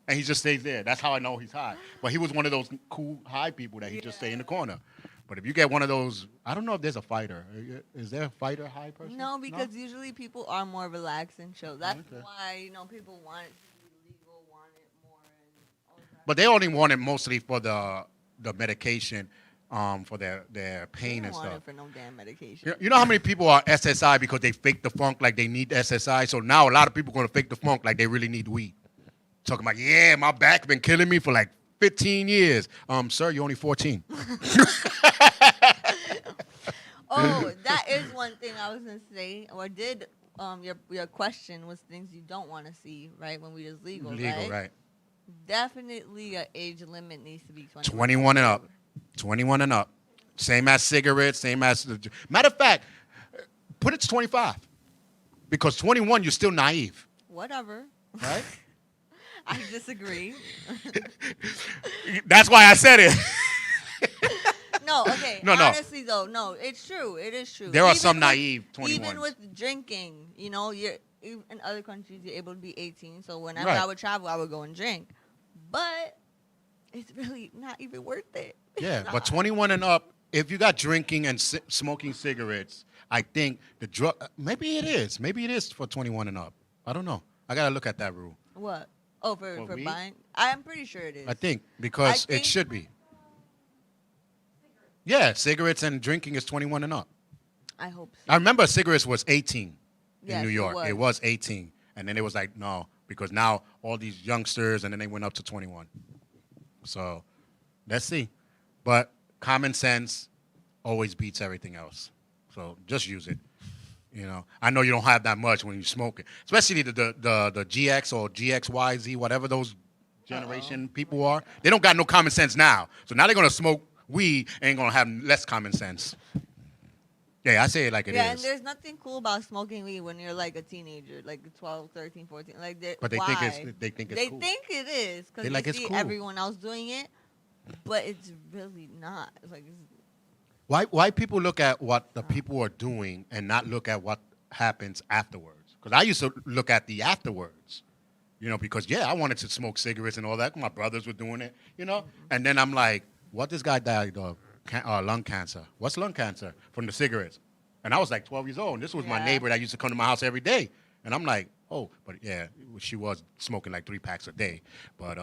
And he just stays there. That's how I know he's high. But he was one of those cool high people that he just stay in the corner. But if you get one of those, I don't know if there's a fighter. Is there a fighter high person? No, because usually people are more relaxed and chill. That's why, you know, people want it. But they only want it mostly for the medication, for their pain and stuff. They don't want it for no damn medication. You know how many people are SSI because they fake the funk like they need SSI? So now a lot of people are going to fake the funk like they really need weed. Talking about, yeah, my back been killing me for like 15 years. Sir, you're only 14. Oh, that is one thing I was going to say. Or did your question was things you don't want to see, right, when weed is legal, right? Definitely an age limit needs to be 21. 21 and up. 21 and up. Same as cigarettes, same as... Matter of fact, put it to 25. Because 21, you're still naive. Whatever. Right? I disagree. That's why I said it. No, okay. No. Honestly, though, no, it's true. It is true. There are some naive 21s. Even with drinking, you know, in other countries, you're able to be 18. So whenever I would travel, I would go and drink. But it's really not even worth it. Yeah, but 21 and up, if you got drinking and smoking cigarettes, I think the drug, maybe it is for 21 and up. I don't know. I gotta look at that rule. What? Oh, For for weed? buying? I'm pretty sure it is. I think because I think- it should be. Yeah, cigarettes and drinking is 21 and up. I hope so. I remember cigarettes was 18 in Yes, New it York. was. It was 18, and then it was like no, because now all these youngsters, and then they went up to 21. So let's see, but common sense always beats everything else. So just use it. You know, I know you don't have that much when you smoke it, especially the GX or GXYZ, whatever those generation people are. They don't got no common sense now. So now they're gonna smoke weed and gonna have less common sense. Yeah, I say it like it is. Yeah, and there's nothing cool about smoking weed when you're like a teenager, like 12, 13, 14. Like, But they why? think it's They cool. think it is because They they like it's see cool. everyone else doing it, but it's really not. It's like, Why people look at what the people are doing and not look at what happens afterwards? Because I used to look at the afterwards, you know, because I wanted to smoke cigarettes and all that. My brothers were doing it, you know, and then I'm like, what this guy died of? Lung cancer. What's lung cancer? From the cigarettes. And I was like 12 years old, and this was my Yeah. neighbor that used to come to my house every day. And I'm like, oh, but she was smoking like 3 packs a day. But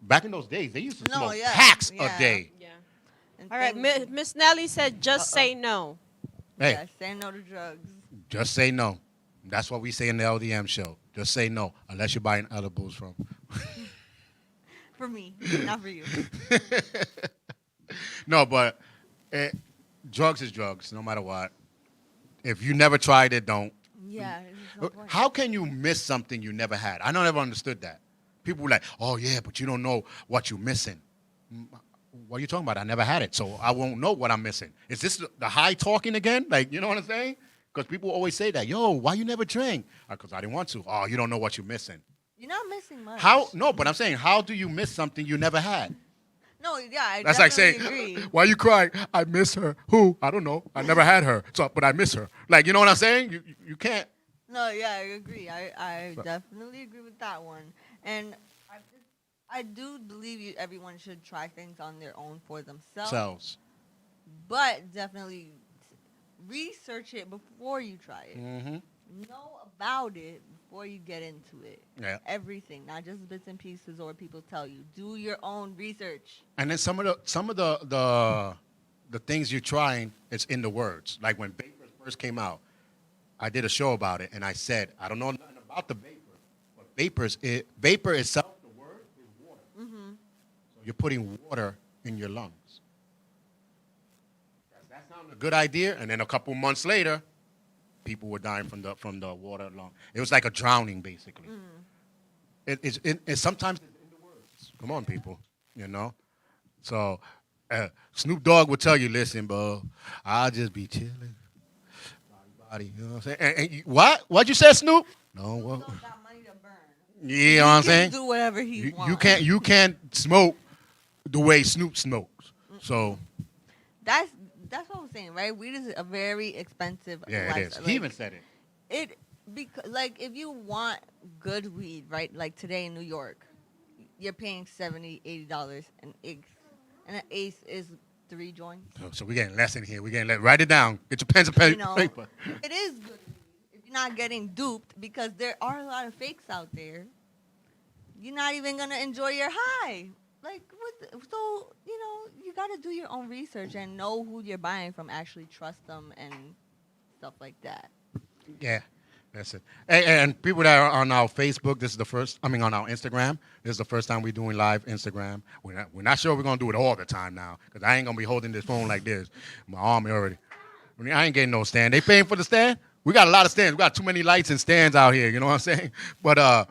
back in those days, they used to No, smoke yeah, packs a yeah. day. Yeah. and All right. things- Miss Nelly said, just say no. Hey, Yeah, say no to drugs. just say no. That's what we say in the LDM show. Just say no, unless you're buying edibles from. For me, not for you. No, but drugs is drugs, no matter what. If you never tried it, don't. Yeah. there's no point. How can you miss something you never had? I never understood that. People were like, oh, yeah, but you don't know what you're missing. What are you talking about? I never had it, so I won't know what I'm missing. Is this the high talking again? Like, you know what I'm saying? Because people always say that. Yo, why you never drank? Because I didn't want to. Oh, you don't know what you're missing. You're not missing much. How? No, but I'm saying, how do you miss something you never had? No, yeah, I That's like saying, definitely agree. why you crying? I miss her. Who? I don't know. I never had her, so but I miss her. Like, you know what I'm saying? You can't. No, yeah, I agree. I definitely agree with that one. And I do believe everyone should try things on their own for themselves. Selves. But definitely research it before you try it. Mm-hmm. Know about it before you get into it. Yeah. Everything, not just bits and pieces or people tell you. Do your own research. And then some of the things you're trying, it's in the words. Like when vapors first came out, I did a show about it, and I said, I don't know nothing about the vapor, but vapor itself, the word is water. Mm-hmm. So you're putting water in your lungs. That sounded a good idea, and then a couple months later, people were dying from the water lung. It was like a drowning, basically. It's sometimes it's in the words. Come on, people, you know. So Snoop Dogg will tell you, listen, bro, I'll just be chilling, body, you know what I'm saying? And what? What'd you say, Snoop? No, what? Don't got money to burn. You know what I'm He can saying? do whatever he wants. You can't smoke the way Snoop smokes. So That's what I'm saying, right? Weed is a very expensive. yeah, it is. lifestyle. He even said it. It because like if you want good weed, right? Like today in New York, you're paying $70, $80 and an eighth is 3 joints. So we're getting less in here. We're getting write it down. Get your pens and You know, paper. it is good weed if you're not getting duped because there are a lot of fakes out there. You're not even gonna enjoy your high. Like so you know you gotta do your own research and know who you're buying from. Actually trust them and stuff like that. Yeah, that's it. And people that are on our Facebook, this is the first. I mean, on our Instagram, this is the first time we're doing live Instagram. We're not sure we're gonna do it all the time now because I ain't gonna be holding this phone like this. My arm already. I ain't getting no stand. They paying for the stand. We got a lot of stands. We got too many lights and stands out here. You know what I'm saying? But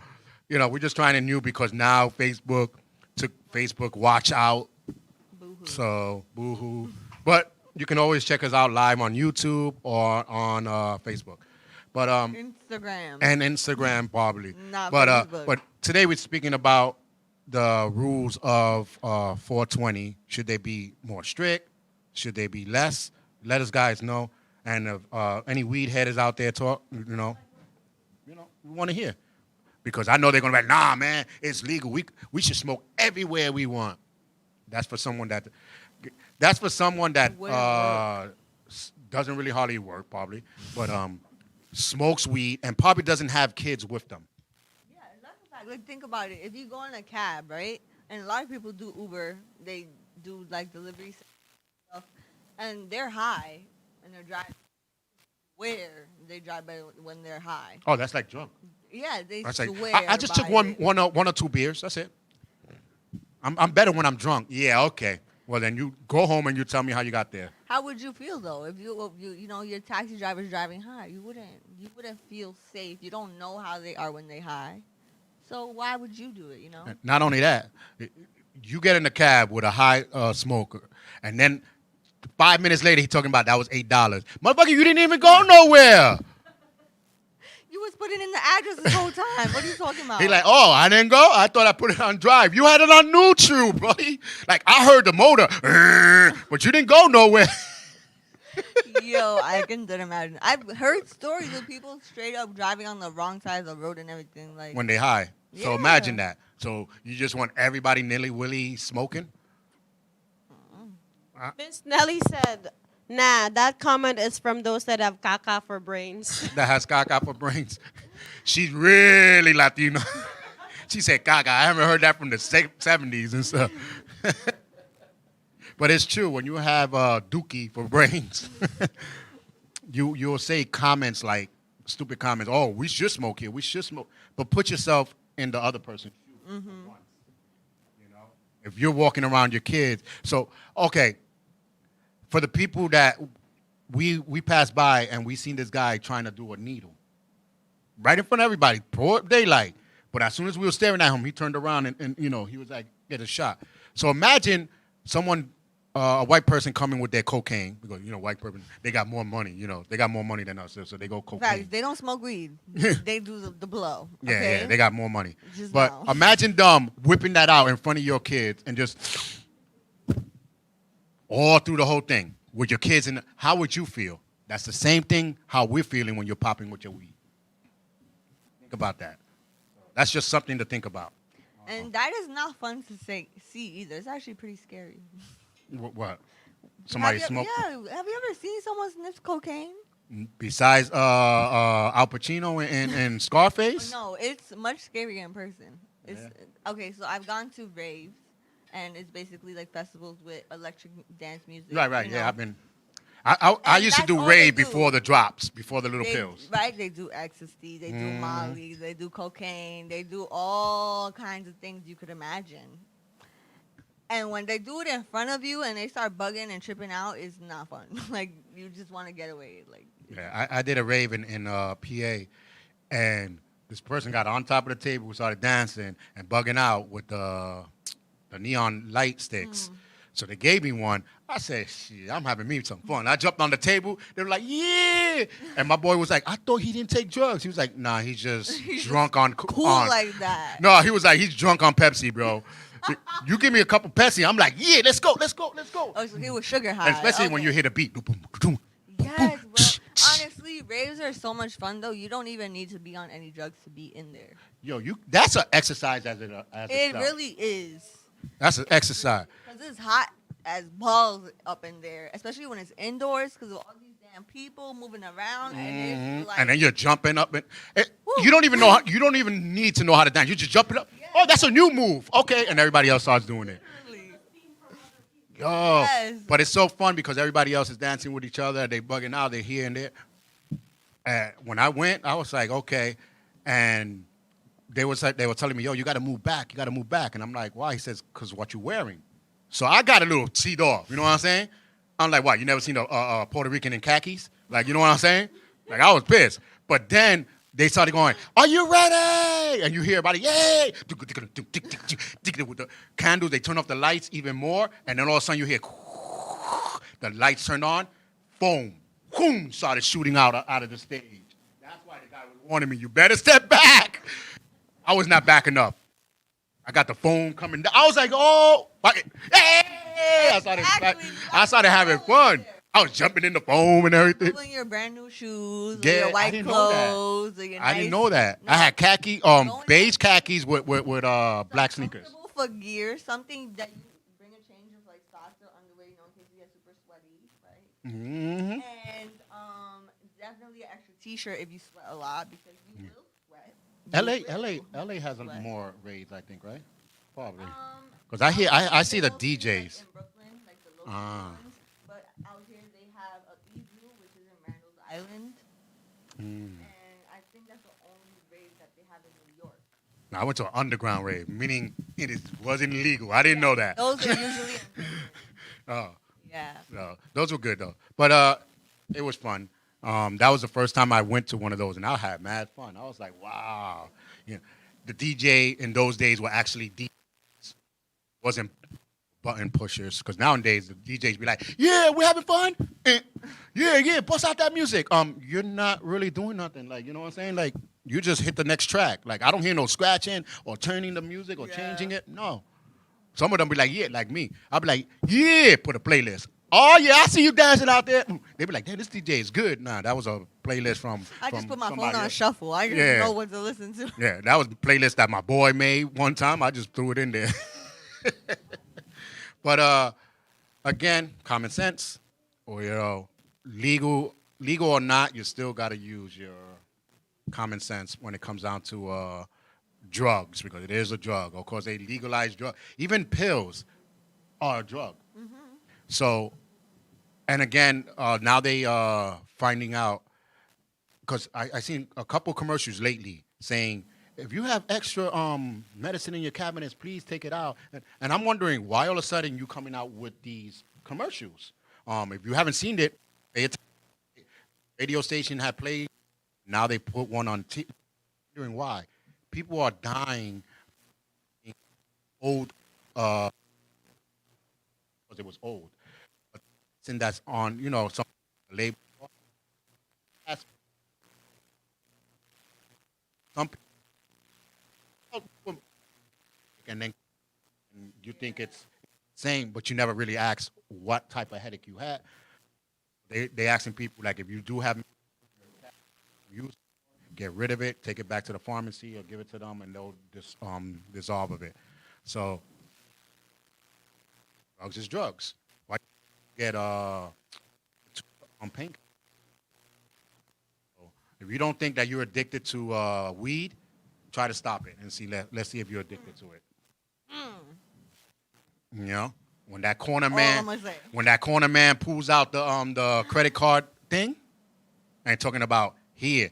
you know, we're just trying to new because now Facebook took Facebook Watch out. Boo-hoo. So boo-hoo. But you can always check us out live on YouTube or on Facebook. But Instagram. and Instagram probably. Not but Facebook. but today we're speaking about the rules of 420. Should they be more strict? Should they be less? Let us guys know. And if any weed headers out there talk, you know, we want to hear. Because I know they're gonna be like, nah, man, it's legal. We should smoke everywhere we want. That's for someone that Wouldn't work. doesn't really hardly work probably. But smokes weed, and probably doesn't have kids with them. Yeah, that's a fact. Like, think about it. If you go in a cab, right, and a lot of people do Uber, they do like delivery stuff, and they're high, and they're driving. Where they drive by when they're high. Oh, that's like drunk. Yeah, they That's like swear. I just took by one, it. one or two beers. That's it. I'm better when I'm drunk. Yeah, okay. Well, then you go home and you tell me how you got there. How would you feel though if you know your taxi driver's driving high? You wouldn't feel safe. You don't know how they are when they high. So why would you do it? You know. Not only that, you get in the cab with a high smoker, and then 5 minutes later he talking about that was $8. Motherfucker, you didn't even go nowhere. You was putting in the address this whole time. What are you talking about? He like, oh, I didn't go. I thought I put it on drive. You had it on neutral, buddy. Like I heard the motor, but you didn't go nowhere. Yo, I can imagine. I've heard stories of people straight up driving on the wrong side of the road and everything. Like When they high. So Yeah. imagine that. So you just want everybody nilly-willy smoking? Miss Nelly said, nah, that comment is from those that have caca for brains. That has caca for brains. She's really Latino. She said caca. I haven't heard that from the 70s and stuff. But it's true. When you have dookie for brains, you'll say comments like, stupid comments. Oh, we should smoke here. We should smoke. But put yourself in the other person's shoes. You know, if you're walking around your kids. So, okay, for the people that we passed by and we seen this guy trying to do a needle right in front of everybody, broad daylight. But as soon as we were staring at him, he turned around and you know, he was like, get a shot. So imagine someone, a white person coming with their cocaine, because, you know, white person, they got more money, you know, they got more money than us, so they go cocaine. Facts, they don't smoke weed. They do the blow. Yeah, Okay? yeah, they got more money. Just But know. imagine them whipping that out in front of your kids and just all through the whole thing with your kids. And how would you feel? That's the same thing how we're feeling when you're popping with your weed. Think about that. That's just something to think about. And that is not fun to see either. It's actually pretty scary. What? Somebody have you, smoke? Yeah. Have you ever seen someone sniff cocaine? Besides Al Pacino and Scarface? No, it's much scarier in person. It's okay. So I've gone to raves, and it's basically like festivals with electric dance music. Right. you Yeah, know. I've been. I And used to that's do all they rave do. before the drops, before the little They, pills. right? They do ecstasy, they do Molly, they do cocaine, they do all kinds of things you could imagine. And when they do it in front of you and they start bugging and tripping out, it's not fun. Like you just want to get away. Like Yeah, I did a rave in PA, and this person got on top of the table, started dancing and bugging out with the neon light sticks. So they gave me one. I said, shit, I'm having me some fun. I jumped on the table. They were like, yeah. And my boy was like, I thought he didn't take drugs. He was like, nah, he's just He's drunk on cool on. like that. No, he was like, he's drunk on Pepsi, bro. You give me a couple Pepsi, I'm like, yeah, let's go. Oh, so he was sugar high. And especially when Okay. you hit a beat. Yes, bro. Honestly, raves are so much fun though. You don't even need to be on any drugs to be in there. Yo, that's an exercise as It itself. really is. That's an exercise. Because it's hot as balls up in there, especially when it's indoors because of all these damn people moving around. And it's like, And then you're jumping up, and Woo. you don't even need to know how to dance. You just jumping up. Yeah. Oh, that's a new move. Okay, and everybody else starts doing it. literally. Yo, Yes. but it's so fun because everybody else is dancing with each other. They bugging out. They here and there. When I went, I was like, okay, and they were telling me, yo, you got to move back. And I'm like, why? He says, because what you wearing. So I got a little teed off. You know what I'm saying? I'm like, what? You never seen a Puerto Rican in khakis? Like, you know what I'm saying? Like, I was pissed. But then they started going, are you ready? And you hear everybody, yay! With the candles, they turn off the lights even more. And then all of a sudden you hear, the lights turned on. Boom. Boom. Started shooting out of the stage. That's why the guy was warning me, you better step back. I was not backing up. I got the phone coming down. I was like, oh, hey! I started having fun. I was jumping in the foam and everything. Pulling your brand new shoes, or Yeah, your I white didn't know that. clothes, or your I didn't nice- know that. No. I had khaki, Don't beige khakis with black sneakers. Comfortable for gear, something that you bring a change of like socks or underwear, in case you get super sweaty, right? Mm-hmm. And definitely an extra T-shirt if you sweat a lot because you will sweat. LA, You will LA has a sweat. more raids, I think, right? Probably. Um, 'Cause I hear, out I here see they the mostly, like, DJs. in Brooklyn, like the local Ah. ones. But out here they have a Igloo, which is in Randall's Island, Mm. and I think that's the only rave that they have in New York. Now, I went to an underground rave, meaning wasn't illegal. I didn't know that. Those are usually in prison. Oh, Yeah. no. Those were good though. But it was fun. That was the first time I went to one of those, and I had mad fun. I was like, wow. You know, the DJ in those days were actually DJs, wasn't button pushers. Because nowadays the DJs be like, yeah, we're having fun. Yeah, bust out that music. You're not really doing nothing. Like, you know what I'm saying? Like, you just hit the next track. Like, I don't hear no scratching or turning the music or changing it. No. Some of them be like, yeah, like me. I'll be like, yeah, put a playlist. Oh, yeah, I see you dancing out there. They be like, damn, this DJ is good. Nah, that was a playlist from I just put my phone somebody on else. shuffle. I just Yeah. know what to listen to. Yeah, that was the playlist that my boy made one time. I just threw it in there. But again, common sense, or legal or not, you still got to use your common sense when it comes down to drugs, because it is a drug. Of course, they legalize drugs. Even pills are a drug. So, and again, now they finding out, because I seen a couple commercials lately saying, if you have extra medicine in your cabinets, please take it out. And I'm wondering why all of a sudden you coming out with these commercials. If you haven't seen it, radio station had played. Now they put one on TV. Wondering why? People are dying. Old, because it was old. And that's on, some label. Some people, and then you think it's same, but you never really ask what type of headache you had. They asking people, like, if you do have use, get rid of it, take it back to the pharmacy or give it to them, and they'll just dissolve of it. So drugs is drugs. Why get on pain? If you don't think that you're addicted to weed, try to stop it and see. Let's see if you're addicted to it. You know, when that corner man pulls out the credit card thing, and talking about here,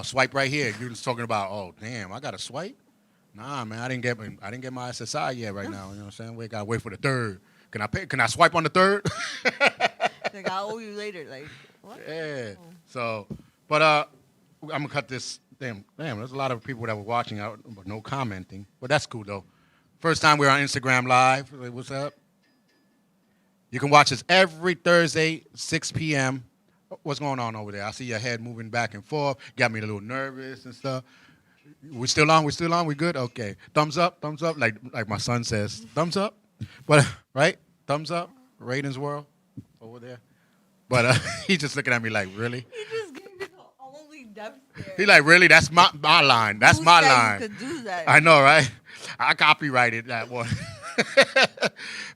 swipe right here. You're just talking about, oh damn, I got to swipe. Nah, man, I didn't get my SSI yet right now. You know what I'm saying? We gotta wait for the third. Can I pay? Can I swipe on the third? Like, I'll owe you later. Like, what? Yeah. So, but I'm gonna cut this. Damn, there's a lot of people that were watching out, but no commenting. But that's cool though. First time we're on Instagram Live. What's up? You can watch us every Thursday, 6 p.m. What's going on over there? I see your head moving back and forth. Got me a little nervous and stuff. We still on? We good? Okay. Thumbs up. Like my son says, thumbs up. But right? Thumbs up. Ratings World over there. But he's just looking at me like, really? He just gave me the only death stare. He like, really? That's my line. That's Who my said line. You could do that? I know, right? I copyrighted that one.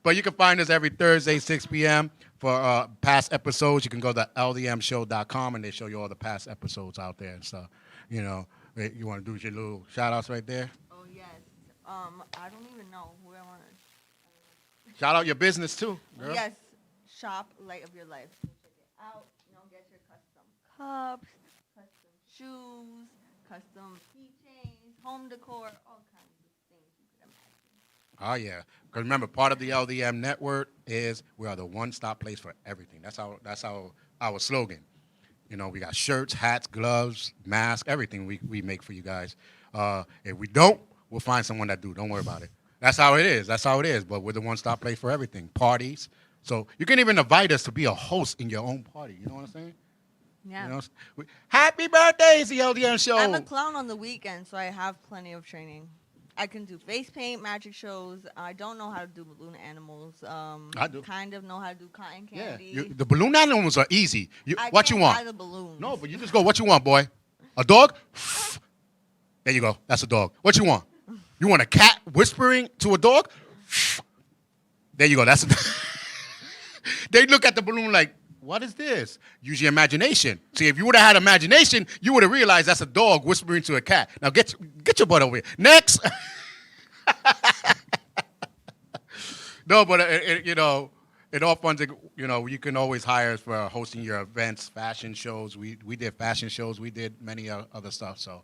But you can find us every Thursday, 6 p.m. For past episodes. You can go to LDMshow.com, and they show you all the past episodes out there and stuff. You know, you want to do your little shout-outs right there? Oh, yes. I don't even know who I want to. Shout out your business, too, girl. Yes. Shop Light of Your Life. Go check it out. Get your custom cups, custom shoes, custom keychains, home decor, all kinds of things you could imagine. Oh, yeah. Because remember, part of the LDM network is we are the one-stop place for everything. That's our slogan. You know, we got shirts, hats, gloves, masks, everything we make for you guys. If we don't, we'll find someone that do. Don't worry about it. That's how it is. But we're the one-stop place for everything. Parties. So you can even invite us to be a host in your own party. You know what I'm saying? Yeah. You know, happy birthday, it's the LDM Show. I'm a clown on the weekend, so I have plenty of training. I can do face paint, magic shows. I don't know how to do balloon animals. I do. Kind of know how to do cotton Yeah, candy. the balloon animals are easy. I What can't you want? buy the balloons. No, but you just go, what you want, boy? A dog? There you go. That's a dog. What you want? You want a cat whispering to a dog? There you go. That's a They look at the balloon like, what is this? Use your imagination. See, if you would have had imagination, you would have realized that's a dog whispering to a cat. Now get your butt over here. Next. No, but in all fun, you can always hire us for hosting your events, fashion shows. We did fashion shows. We did many other stuff. So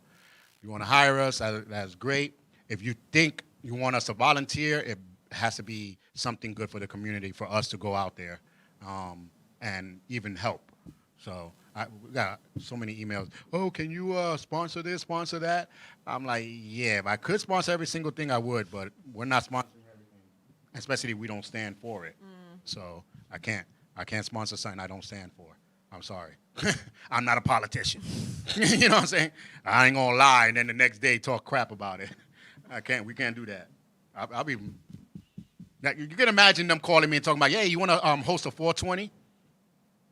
if you want to hire us, that's great. If you think you want us to volunteer, it has to be something good for the community for us to go out there and even help. So we got so many emails. Oh, can you sponsor this, sponsor that? I'm like, yeah, if I could sponsor every single thing, I would, but we're not sponsoring everything, especially if we don't stand for it. So I can't sponsor something I don't stand for. I'm sorry. I'm not a politician. You know what I'm saying? I ain't gonna lie and then the next day talk crap about it. We can't do that. I'll be. Now, you can imagine them calling me and talking about, yeah, you want to host a 420?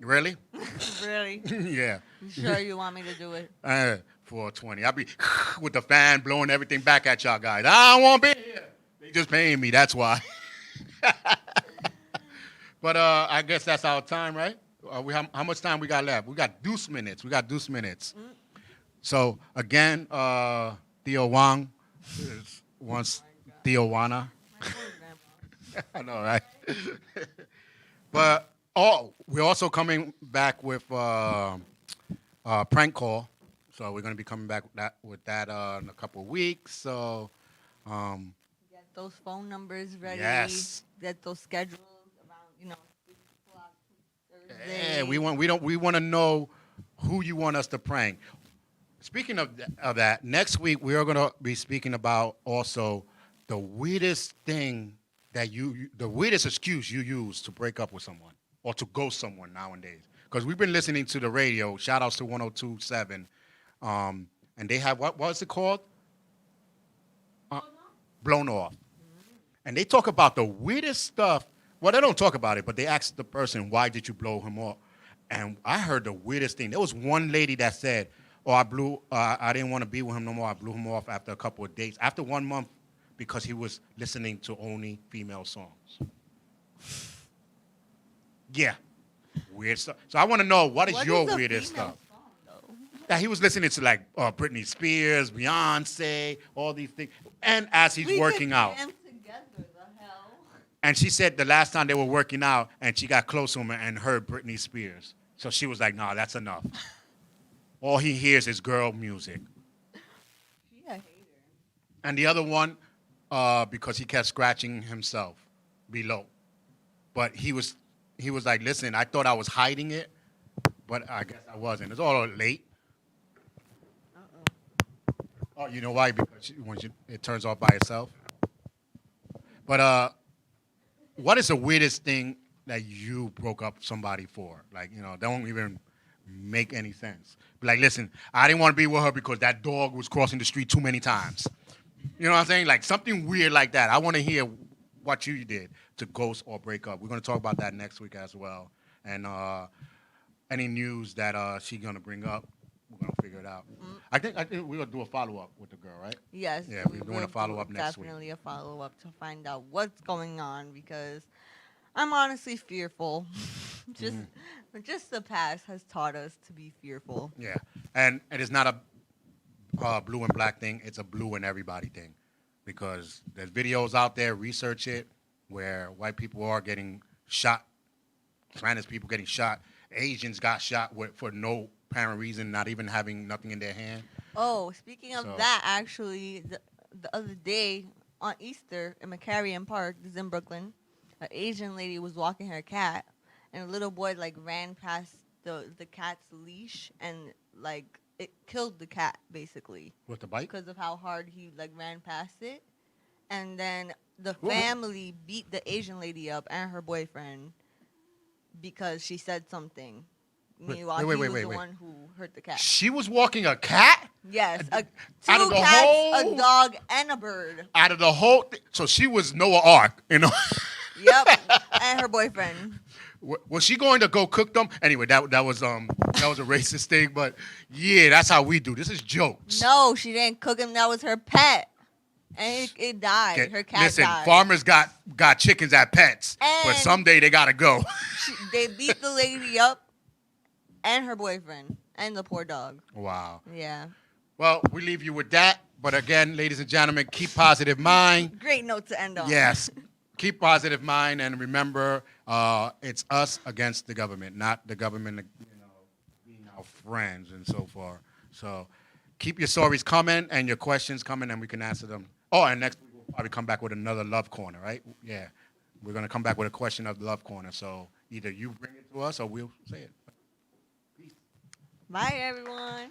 Really? Really? Yeah. You sure you want me to do it? 420. I'll be with the fan blowing everything back at y'all guys. I don't want to be here. They just paying me. That's why. But I guess that's our time, right? How much time we got left? We got deuce minutes. So, again, Theo Wang wants Theo Wana. I know, right? But we're also coming back with prank call. So we're going to be coming back with that in a couple of weeks. So Get those phone numbers ready. Yes. Get those schedules around, 6 o'clock Thursday. yeah, we want to know who you want us to prank. Speaking of that, next week we are going to be speaking about also the weirdest thing the weirdest excuse you use to break up with someone or to ghost someone nowadays. Because we've been listening to the radio, shout outs to 102.7, and they have, what was it called? Blown Off. And they talk about the weirdest stuff. Well, they don't talk about it, but they ask the person, why did you blow him off? And I heard the weirdest thing. There was one lady that said, I didn't want to be with him no more. I blew him off after a couple of dates. After 1 month, because he was listening to only female songs. Yeah. Weird stuff. So I want to know, what is your weirdest stuff? That he was listening to like Britney Spears, Beyonce, all these things. And as he's working out. Together, the hell? And she said the last time they were working out and she got close to him and heard Britney Spears. So she was like, nah, that's enough. All he hears is girl music. She a hater. And the other one, because he kept scratching himself below. But he was like, listen, I thought I was hiding it, but I guess I wasn't. It's all late. Oh, you know why? Because it turns off by itself. But what is the weirdest thing that you broke up somebody for? Like, don't even make any sense. Like, listen, I didn't want to be with her because that dog was crossing the street too many times. You know what I'm saying? Like something weird like that. I want to hear what you did to ghost or break up. We're going to talk about that next week as well. And any news that she's going to bring up, we're going to figure it out. Mm-hmm. I think we're going to do a follow-up with the girl, right? Yes. Yeah, we're doing a follow-up next week. Definitely a follow-up to find out what's going on because I'm honestly fearful. Just the past has taught us to be fearful. Yeah. And it is not a blue and black thing. It's a blue and everybody thing. Because there's videos out there, research it, where white people are getting shot, Spanish people getting shot, Asians got shot for no apparent reason, not even having nothing in their hand. Oh, speaking of that, actually, the other day on Easter in McCarrion Park, this is in Brooklyn, an Asian lady was walking her cat, and a little boy ran past the cat's leash and it killed the cat basically. With the bite? Because of how hard he ran past it, and then the family beat the Asian lady up and her boyfriend because she said something. Meanwhile, he was the one who hurt the cat. She was walking a cat? Yes, two cats, a dog, and a bird. Out of the whole thing. So she was Noah Ark, Yep, and her boyfriend. Was she going to go cook them? Anyway, that was a racist thing, but yeah, that's how we do. This is jokes. No, she didn't cook him. That was her pet, and it died. Okay. Her cat died. Listen, farmers got chickens at pets, but someday they gotta go. They beat the lady up and her boyfriend and the poor dog. Wow. Yeah. Well, we leave you with that. But again, ladies and gentlemen, keep positive mind. Great note to end on. Yes. Keep positive mind, and remember, it's us against the government, not the government, being our friends and so forth. So keep your stories coming and your questions coming, and we can answer them. Oh, and next week we'll probably come back with another love corner, right? Yeah. We're going to come back with a question of the love corner. So either you bring it to us or we'll say it. Bye, everyone.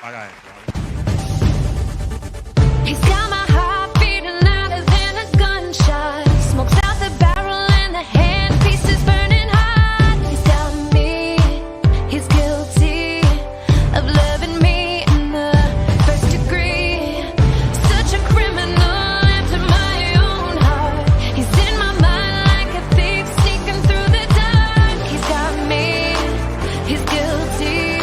Bye, guys.